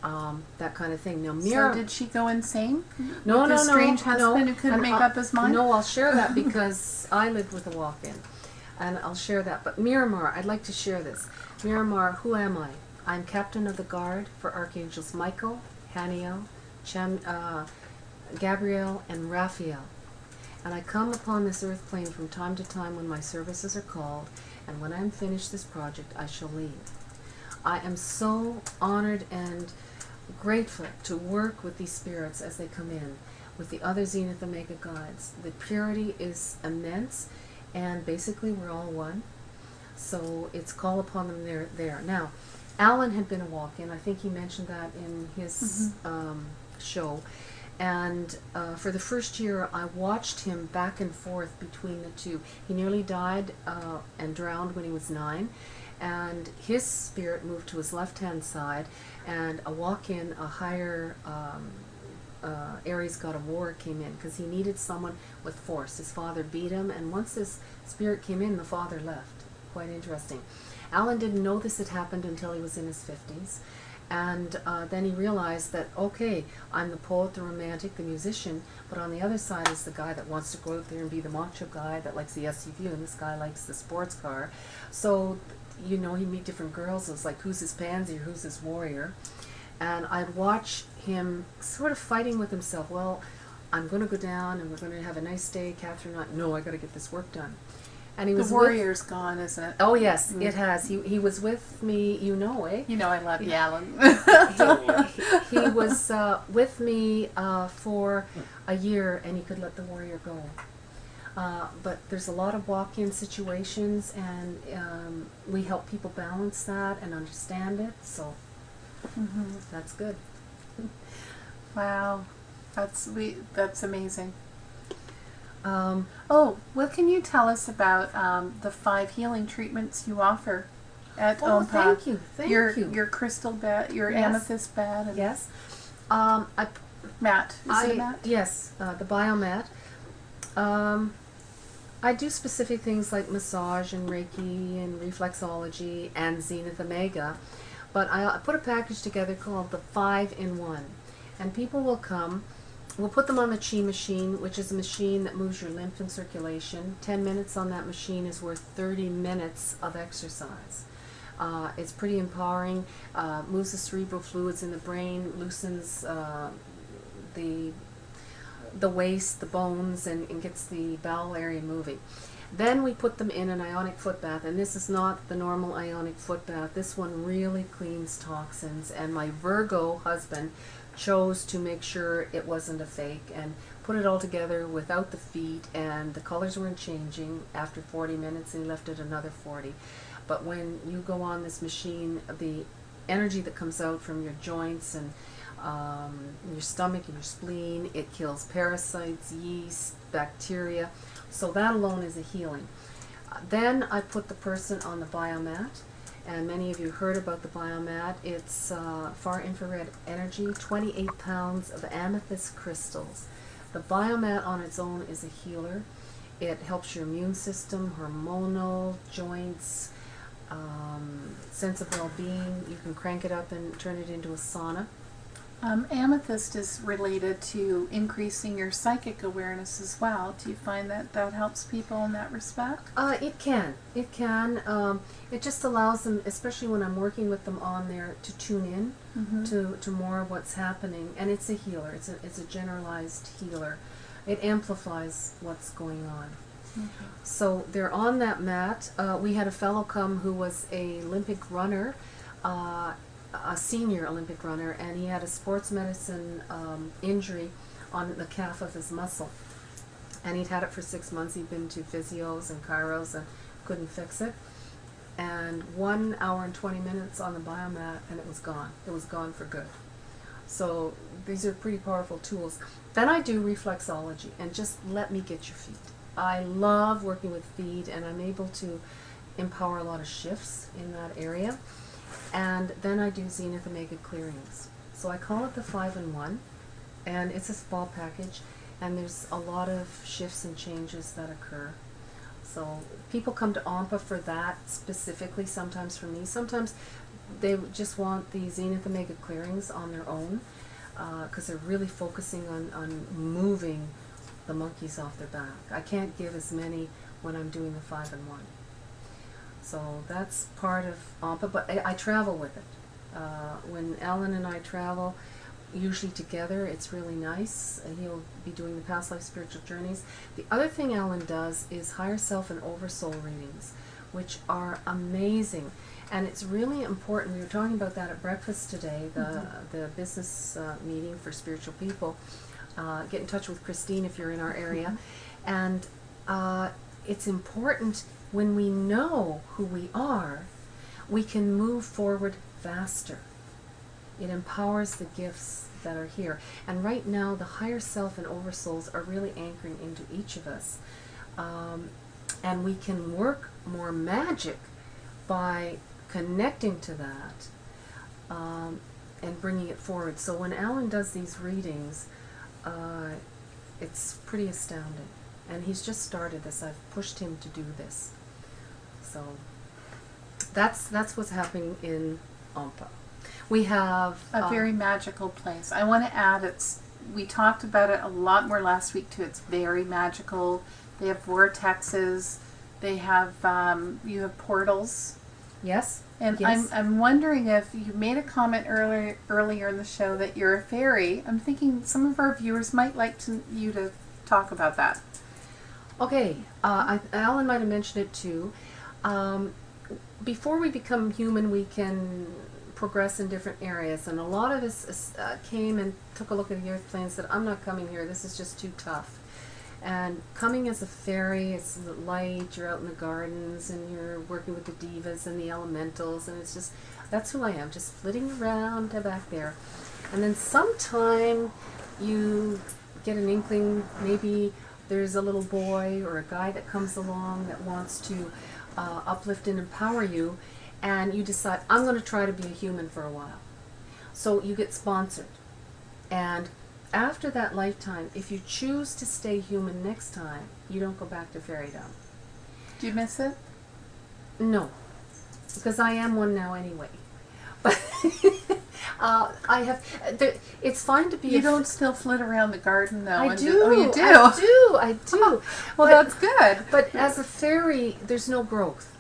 That kind of thing. Now, So did she go insane? No, with the strange husband who couldn't make up his mind? No, I'll share that because I lived with a walk-in, and I'll share that. But Miramar, I'd like to share this. Miramar, who am I? I'm captain of the guard for Archangels Michael, Haniel, Gabriel, and Raphael. And I come upon this earth plane from time to time when my services are called, and when I'm finished this project, I shall leave. I am so honored and grateful to work with these spirits as they come in, with the other Zenith Omega guides. The purity is immense, and basically we're all one. So it's call upon them there. Now, Alan had been a walk-in. I think he mentioned that in his show. And for the first year, I watched him back and forth between the two. He nearly died and drowned when he was 9. And his spirit moved to his left-hand side, and a walk-in, a higher Aries god of war came in because he needed someone with force. His father beat him, and once his spirit came in, the father left. Quite interesting. Alan didn't know this had happened until he was in his 50s. And then he realized that, okay, I'm the poet, the romantic, the musician, but on the other side is the guy that wants to go out there and be the macho guy that likes the SUV, and this guy likes the sports car. So, you know, he'd meet different girls. It was like, who's his pansy or who's his warrior? And I'd watch him sort of fighting with himself. Well, I'm going to go down and we're going to have a nice day, Catherine. No, I got to get this work done. And he was The warrior's gone, isn't it? Oh yes, it has. He was with me, you know, eh? You know I love you, Alan. He was with me for a year, and he could let the warrior go. But there's a lot of walk-in situations, and we help people balance that and understand it. So that's good. Wow, that's amazing. What can you tell us about the 5 healing treatments you offer at OMPA? Thank you. Thank you. Your crystal bed, your Yes. amethyst bed, and Yes. mat. Is it a mat? Yes, the biomat. I do specific things like massage and Reiki and reflexology and Zenith Omega, but I put a package together called the 5-in-1, and people will come. We'll put them on the Chi machine, which is a machine that moves your lymph and circulation. 10 minutes on that machine is worth 30 minutes of exercise. It's pretty empowering, moves the cerebral fluids in the brain, loosens the waist, the bones, and gets the bowel area moving. Then we put them in an ionic foot bath, and this is not the normal ionic foot bath. This one really cleans toxins, and my Virgo husband chose to make sure it wasn't a fake and put it all together without the feet, and the colors weren't changing after 40 minutes, and he left it another 40. But when you go on this machine, the energy that comes out from your joints and your stomach and your spleen, it kills parasites, yeast, bacteria. So that alone is a healing. Then I put the person on the biomat, and many of you heard about the biomat. It's far infrared energy, 28 pounds of amethyst crystals. The biomat on its own is a healer. It helps your immune system, hormonal, joints, sense of well-being. You can crank it up and turn it into a sauna. Amethyst is related to increasing your psychic awareness as well. Do you find that that helps people in that respect? It can. It can. It just allows them, especially when I'm working with them on there, to tune in to more of what's happening. And it's a healer. It's a generalized healer. It amplifies what's going on. So they're on that mat. We had a fellow come who was a Olympic runner, a senior Olympic runner, and he had a sports medicine injury on the calf of his muscle. And he'd had it for 6 months. He'd been to physios and chiros and couldn't fix it. And 1 hour and 20 minutes on the biomat, and it was gone. It was gone for good. So these are pretty powerful tools. Then I do reflexology, and just let me get your feet. I love working with feet, and I'm able to empower a lot of shifts in that area. And then I do Zenith Omega clearings. So I call it the 5-in-1, and it's a spa package, and there's a lot of shifts and changes that occur. So people come to OMPA for that specifically, sometimes for me. Sometimes they just want the Zenith Omega clearings on their own, because they're really focusing on moving the monkeys off their back. I can't give as many when I'm doing the 5-in-1. So that's part of OMPA, but I travel with it. When Alan and I travel, usually together, it's really nice. He'll be doing the past life spiritual journeys. The other thing Alan does is higher self and oversoul readings, which are amazing. And it's really important. We were talking about that at breakfast today, the business meeting for spiritual people. Get in touch with Christine if you're in our area. And it's important when we know who we are, we can move forward faster. It empowers the gifts that are here. And right now, the higher self and oversouls are really anchoring into each of us. And we can work more magic by connecting to that and bringing it forward. So when Alan does these readings, it's pretty astounding. And he's just started this. I've pushed him to do this. So that's what's happening in Ampa. We have A very magical place. I want to add, we talked about it a lot more last week too. It's very magical. They have vortexes. They have you have portals. yes, And yes. I'm wondering if you made a comment earlier in the show that you're a fairy. I'm thinking some of our viewers might like you to talk about that. Okay, Alan might have mentioned it too. Before we become human, we can progress in different areas, and a lot of us came and took a look at the earth plane and said, I'm not coming here, this is just too tough. And coming as a fairy, it's light, you're out in the gardens and you're working with the divas and the elementals, and it's just, that's who I am, just flitting around back there. And then sometime you get an inkling, maybe there's a little boy or a guy that comes along that wants to uplift and empower you, and you decide, I'm going to try to be a human for a while. So you get sponsored. And after that lifetime, if you choose to stay human next time, you don't go back to fairydom. Do you miss it? No, because I am one now anyway. But I have, it's fine to be You don't still flit around the garden though. I and do. Oh, you do? I do. Well, But- that's good. But as a fairy, there's no growth.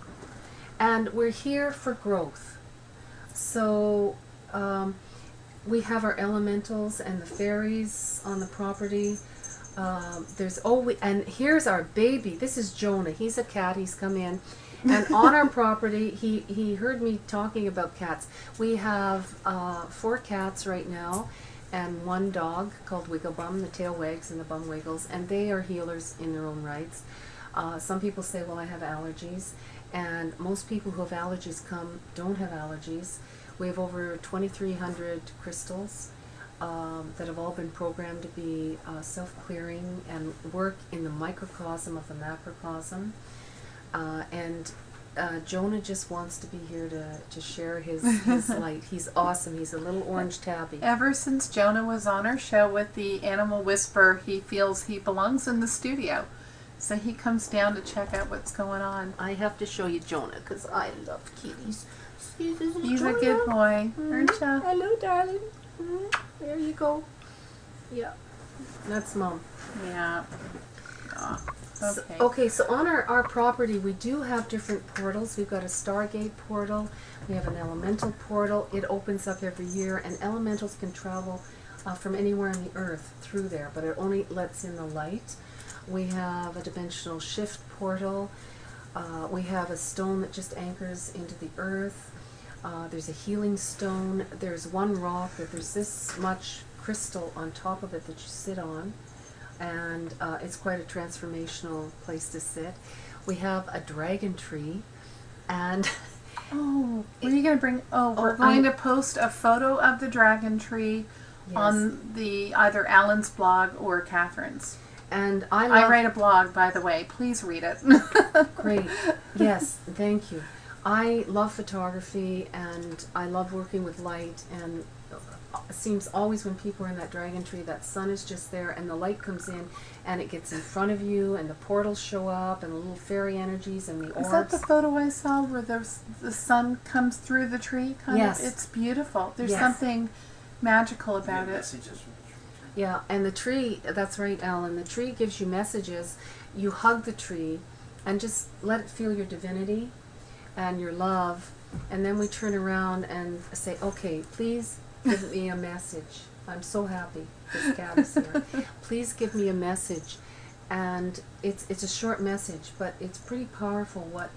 And we're here for growth. So we have our elementals and the fairies on the property. And here's our baby. This is Jonah. He's a cat. He's come in. And on our property, he heard me talking about cats. We have 4 cats right now and 1 dog called Wigglebum. The tail wags and the bum wiggles. And they are healers in their own rights. Some people say, well, I have allergies. And most people who have allergies don't have allergies. We have over 2,300 crystals that have all been programmed to be self-clearing and work in the microcosm of the macrocosm. And Jonah just wants to be here to share his light. He's awesome. He's a little orange tabby. Ever since Jonah was on our show with the Animal Whisperer, he feels he belongs in the studio. So he comes down to check out what's going on. I have to show you Jonah because I love kitties. See, this is He's Jonah. a good boy, aren't ya? Hello, darling. There you go. Yeah. That's Mom. Yeah. Aw, okay. Okay, so on our property, we do have different portals. We've got a Stargate portal. We have an elemental portal. It opens up every year, and elementals can travel from anywhere on the earth through there, but it only lets in the light. We have a dimensional shift portal. We have a stone that just anchors into the earth. There's a healing stone. There's one rock that there's this much crystal on top of it that you sit on. And it's quite a transformational place to sit. We have a dragon tree. And Oh, were you going to bring... Oh, we're going to post a photo of the dragon tree yes. on the either Alan's blog or Catherine's. And I write a blog, by the way. Please read it. Great. Yes, thank you. I love photography and I love working with light, and it seems always when people are in that dragon tree, that sun is just there and the light comes in and it gets in front of you and the portals show up and the little fairy energies and the orbs. Is that the photo I saw where the sun comes through the tree? Yes. It's beautiful. There's Yes. something magical about it. Messages from the tree. Yeah, and the tree, that's right, Alan, the tree gives you messages. You hug the tree and just let it feel your divinity and your love, and then we turn around and say, okay, please give me a message. I'm so happy this cat is here. Please give me a message. And it's a short message, but it's pretty powerful what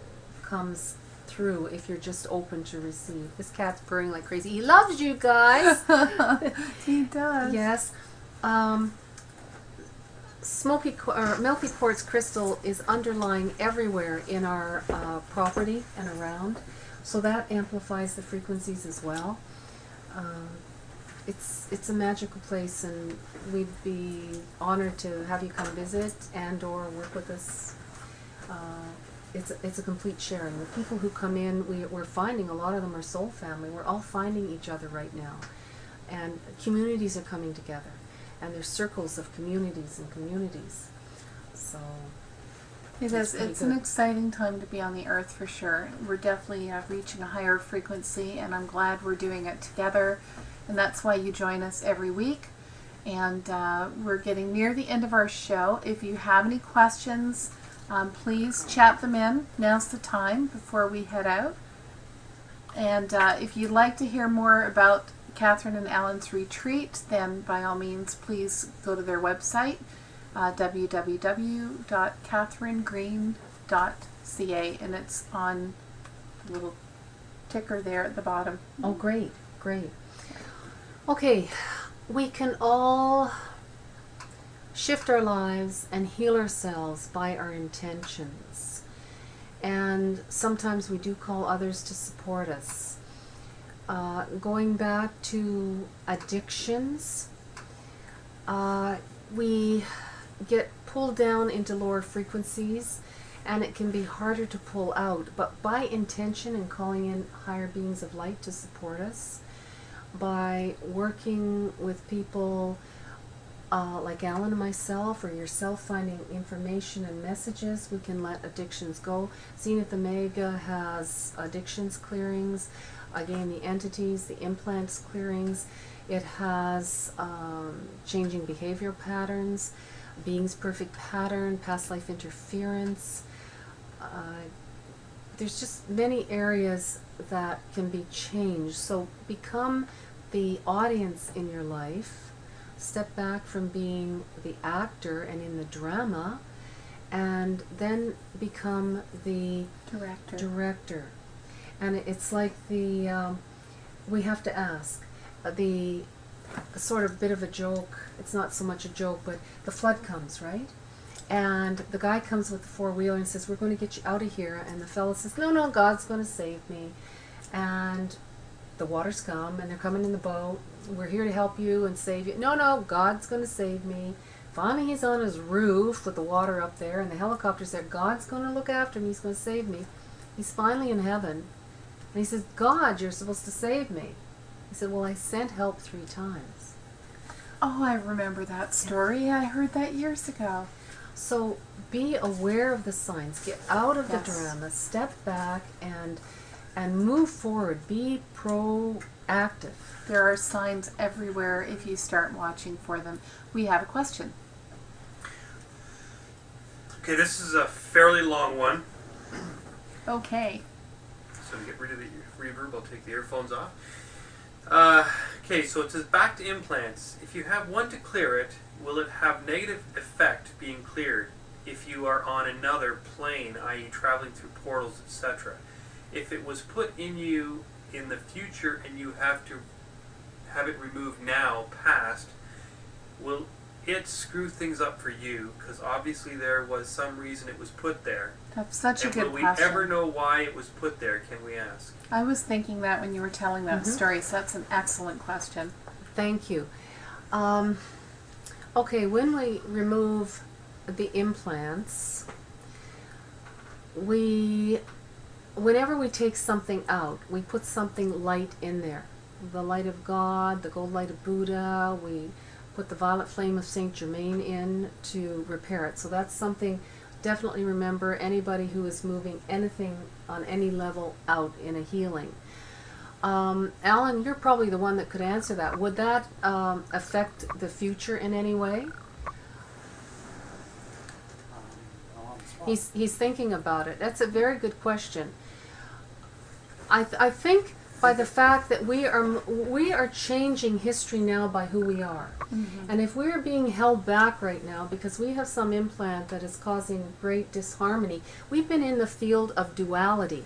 comes through if you're just open to receive. This cat's purring like crazy. He loves you guys. He does. Yes. milky quartz crystal is underlying everywhere in our property and around, so that amplifies the frequencies as well. It's a magical place, and we'd be honored to have you come visit and or work with us. It's a complete sharing. The people who come in, we're finding a lot of them are soul family. We're all finding each other right now, and communities are coming together, and there's circles of communities and communities. So It is. It's an exciting time to be on the earth for sure. We're definitely reaching a higher frequency, and I'm glad we're doing it together. And that's why you join us every week. And we're getting near the end of our show. If you have any questions, please chat them in. Now's the time before we head out. And if you'd like to hear more about Catherine and Alan's retreat, then by all means, please go to their website, www.catherinegreen.ca, and it's on the little ticker there at the bottom. Oh, great, great. Okay, we can all shift our lives and heal ourselves by our intentions. And sometimes we do call others to support us. Going back to addictions, we get pulled down into lower frequencies, and it can be harder to pull out. But by intention and calling in higher beings of light to support us, by working with people like Alan and myself, or yourself, finding information and messages, we can let addictions go. Zenith Omega has addictions clearings, again the entities, the implants clearings. It has changing behavioral patterns, being's perfect pattern, past life interference. There's just many areas that can be changed. So become the audience in your life. Step back from being the actor and in the drama, and then become the director. And it's like we have to ask, the sort of bit of a joke, it's not so much a joke, but the flood comes, right? And the guy comes with the four-wheeler and says, we're going to get you out of here. And the fellow says, no, God's going to save me. And the waters come, and they're coming in the boat. We're here to help you and save you. No, God's going to save me. Finally, he's on his roof with the water up there, and the helicopter's there. God's going to look after me. He's going to save me. He's finally in heaven. And he says, God, you're supposed to save me. He said, well, I sent help 3 times. Oh, I remember that story. I heard that years ago. So be aware of the signs. Get out of Yes. the drama. Step back and move forward. Be proactive. There are signs everywhere if you start watching for them. We have a question. Okay, this is a fairly long one. Okay. So to get rid of the reverb, I'll take the earphones off. Okay, so it says, back to implants. If you have one to clear it, will it have negative effect being cleared if you are on another plane, i.e. traveling through portals, etc.? If it was put in you in the future and you have to have it removed now, past, will it screw things up for you? Because obviously there was some reason it was put there. That's such a And good will we question. ever know why it was put there, can we ask? I was thinking that when you were telling that Mhm. story, so that's an excellent question. Thank you. Okay, when we remove the implants, whenever we take something out, we put something light in there. The light of God, the gold light of Buddha, we put the violet flame of Saint Germain in to repair it. So that's something, definitely remember, anybody who is moving anything on any level out in a healing. Alan, you're probably the one that could answer that. Would that affect the future in any way? He's thinking about it. That's a very good question. I think by the fact that we are changing history now by who we are. Mm-hmm. And if we're being held back right now because we have some implant that is causing great disharmony, we've been in the field of duality.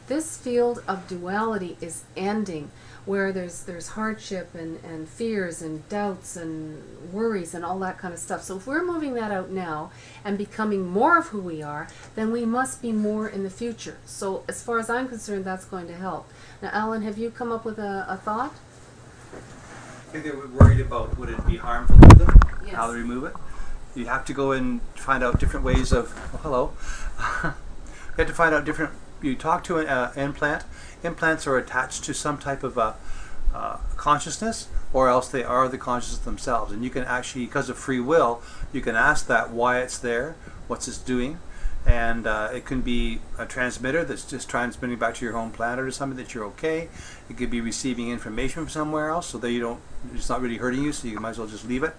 This field of duality is ending. where there's hardship and fears and doubts and worries and all that kind of stuff. So if we're moving that out now and becoming more of who we are, then we must be more in the future. So as far as I'm concerned, that's going to help. Now, Alan, have you come up with a thought? I think they were worried about would it be harmful to them, Yes. how they remove it. You have to go and find out different ways of, oh, hello. You have to find out different, you talk to an implant. Implants are attached to some type of consciousness, or else they are the consciousness themselves. And you can actually, because of free will, you can ask that why it's there, what's it's doing. And it can be a transmitter that's just transmitting back to your home planet or something that you're okay. It could be receiving information from somewhere else so that you don't, it's not really hurting you, so you might as well just leave it.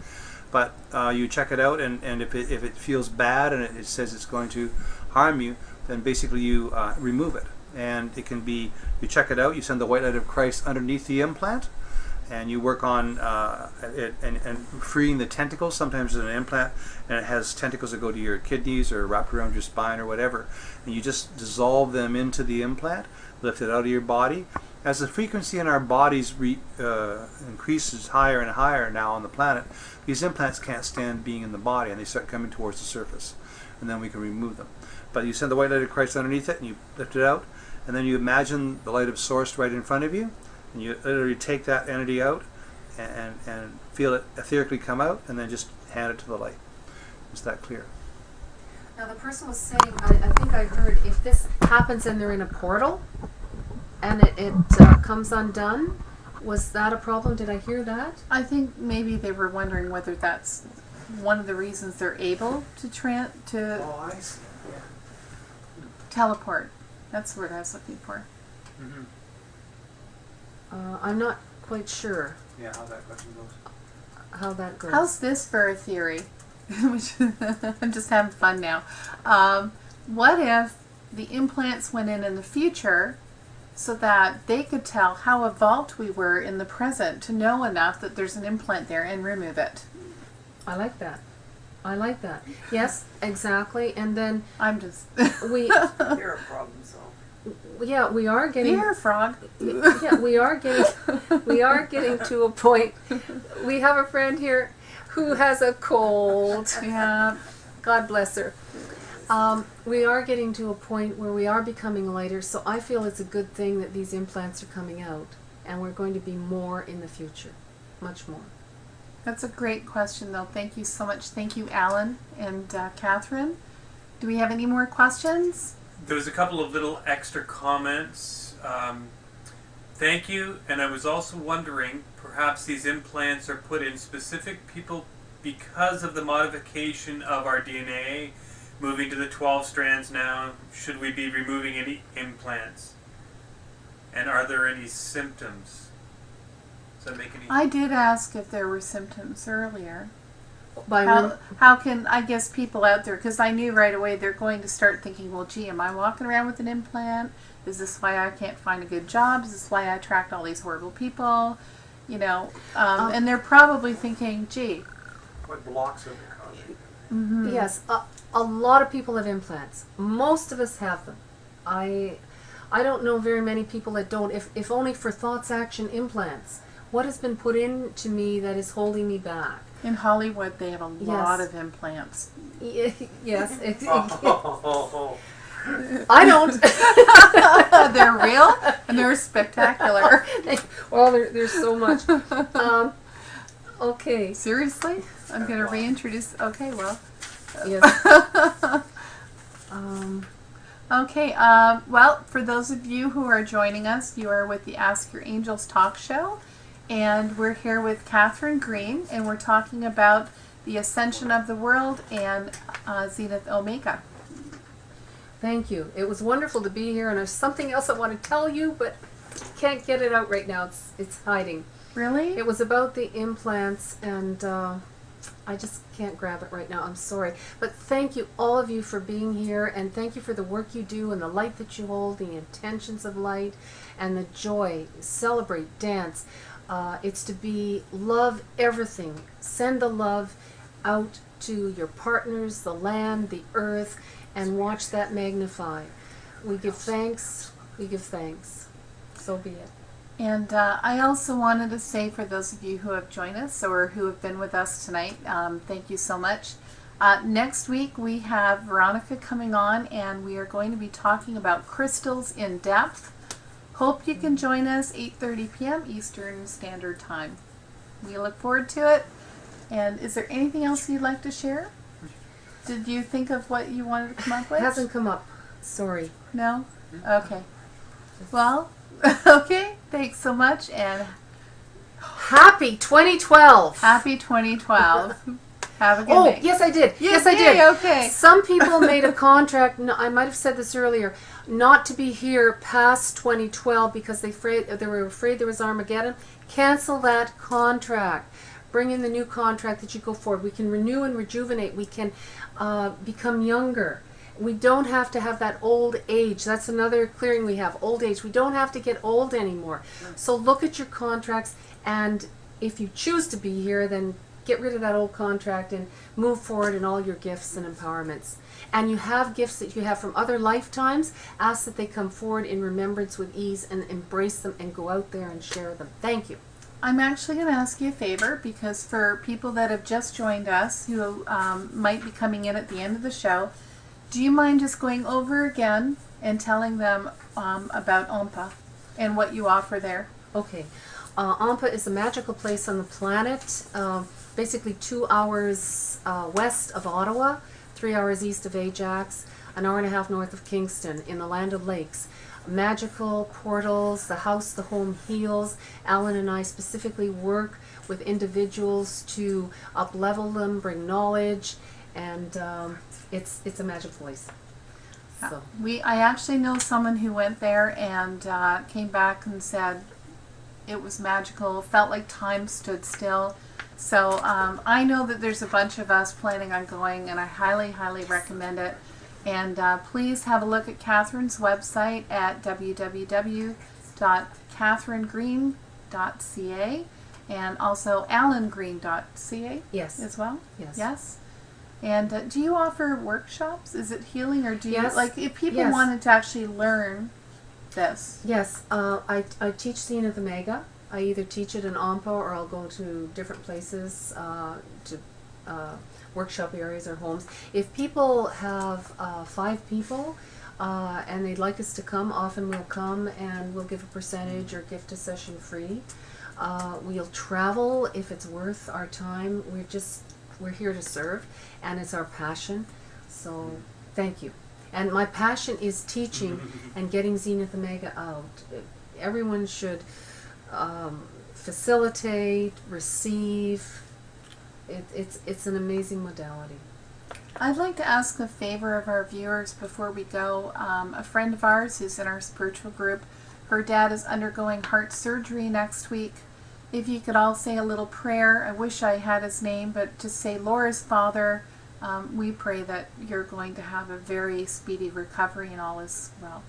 But you check it out, and if it feels bad and it says it's going to harm you, then basically you remove it. And it can be, you check it out, you send the white light of Christ underneath the implant, and you work on it and freeing the tentacles. Sometimes it's an implant and it has tentacles that go to your kidneys or wrap around your spine or whatever, and you just dissolve them into the implant, lift it out of your body. As the frequency in our bodies increases higher and higher now on the planet, these implants can't stand being in the body, and they start coming towards the surface, and then we can remove them. But you send the white light of Christ underneath it, and you lift it out, and then you imagine the light of Source right in front of you, and you literally take that entity out and feel it etherically come out, and then just hand it to the light. It's that clear. Now the person was saying, I think I heard, if this happens and they're in a portal and it comes undone, was that a problem? Did I hear that? I think maybe they were wondering whether that's one of the reasons they're able to Oh, I see. Yeah. teleport. That's the word I was looking for. Mm-hmm. I'm not quite sure Yeah, how that question goes. how that goes. How's this for a theory? I'm just having fun now. What if the implants went in the future so that they could tell how evolved we were in the present to know enough that there's an implant there and remove it? I like that. I like that. Yes, exactly. And then I'm just... we, You're a problem solver. yeah, we are getting. Here, frog. Yeah, we are getting to a point. We have a friend here who has a cold. Yeah. God bless her. We are getting to a point where we are becoming lighter, so I feel it's a good thing that these implants are coming out, and we're going to be more in the future, much more. That's a great question, though. Thank you so much. Thank you, Alan and Catherine. Do we have any more questions? There was a couple of little extra comments. Thank you, and I was also wondering, perhaps these implants are put in specific people because of the modification of our DNA, moving to the 12 strands now. Should we be removing any implants? And are there any symptoms? Does that make any... I did ask if there were symptoms earlier. By How can, I guess, people out there, because I knew right away they're going to start thinking, well, gee, am I walking around with an implant? Is this why I can't find a good job? Is this why I attract all these horrible people? You know, and they're probably thinking, gee. What blocks are they causing? Mm-hmm. Yes, a lot of people have implants. Most of us have them. I don't know very many people that don't, if only for thoughts, action implants. What has been put into me that is holding me back? In Hollywood, they have a lot Yes. of implants. Yes. Oh. I don't. They're real and they're spectacular. Well, there's so much. Okay. Seriously? I'm going to reintroduce. Okay, well. Yes. Okay, well, for those of you who are joining us, you are with the Ask Your Angels talk show, and we're here with Catherine Green, and we're talking about the Ascension of the World and Zenith Omega. Thank you. It was wonderful to be here, and there's something else I want to tell you, but can't get it out right now. It's hiding. Really? It was about the implants, and I just can't grab it right now. I'm sorry. But thank you, all of you, for being here, and thank you for the work you do and the light that you hold, the intentions of light, and the joy. Celebrate, dance. It's to be, love everything. Send the love out to your partners, the land, the earth, and watch that magnify. We give thanks. We give thanks. So be it. And I also wanted to say, for those of you who have joined us or who have been with us tonight, thank you so much. Next week we have Veronica coming on, and we are going to be talking about crystals in depth. Hope you can join us 8:30 p.m. Eastern Standard Time. We look forward to it. And is there anything else you'd like to share? Did you think of what you wanted to come up with? It hasn't come up. Sorry. No? Okay. Well, okay. Thanks so much, and Happy 2012. happy 2012. Have a good Oh, night. yes, I did. Yes, Yes, I did. yay, okay. Some people made a contract, no, I might have said this earlier, not to be here past 2012 because they were afraid there was Armageddon. Cancel that contract. Bring in the new contract that you go forward. We can renew and rejuvenate. We can become younger. We don't have to have that old age. That's another clearing we have, old age. We don't have to get old anymore. So look at your contracts, and if you choose to be here, then get rid of that old contract and move forward in all your gifts and empowerments. And you have gifts that you have from other lifetimes. Ask that they come forward in remembrance with ease and embrace them and go out there and share them. Thank you. I'm actually going to ask you a favor, because for people that have just joined us who might be coming in at the end of the show, do you mind just going over again and telling them about Ompa and what you offer there? Okay. Ampa is a magical place on the planet, basically 2 hours west of Ottawa, 3 hours east of Ajax, an hour and a half north of Kingston, in the land of lakes. Magical portals, the house, the home heals. Alan and I specifically work with individuals to up-level them, bring knowledge, and it's a magic place. So. I actually know someone who went there and came back and said it was magical, felt like time stood still. So I know that there's a bunch of us planning on going, and I highly, highly recommend it. And please have a look at Catherine's website at www.catherinegreen.ca, and also alangreen.ca Yes. as well. Yes. Yes. And do you offer workshops? Is it healing, or do you, Yes. like, if people Yes. wanted to actually learn this? Yes, I teach Zenith Omega. I either teach it in Ampa or I'll go to different places to workshop areas or homes. If people have 5 people and they'd like us to come, often we'll come and we'll give a percentage or gift a session free. We'll travel if it's worth our time. We're here to serve, and it's our passion. So thank you. And my passion is teaching and getting Zenith Omega out. Everyone should facilitate, receive. It's an amazing modality. I'd like to ask a favor of our viewers before we go. A friend of ours who's in our spiritual group, her dad is undergoing heart surgery next week. If you could all say a little prayer. I wish I had his name, but just say, Laura's father, we pray that you're going to have a very speedy recovery and all is well.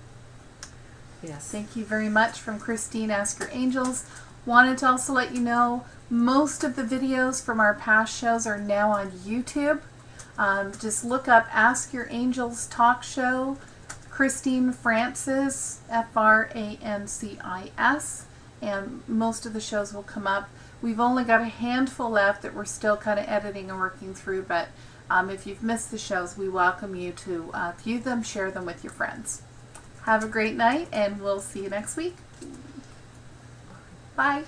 Yes. Thank you very much. From Christine, Ask Your Angels. Wanted to also let you know, most of the videos from our past shows are now on YouTube. Just look up Ask Your Angels Talk Show, Christine Francis, Francis, and most of the shows will come up. We've only got a handful left that we're still kind of editing and working through, but if you've missed the shows, we welcome you to view them, share them with your friends. Have a great night, and we'll see you next week. Bye.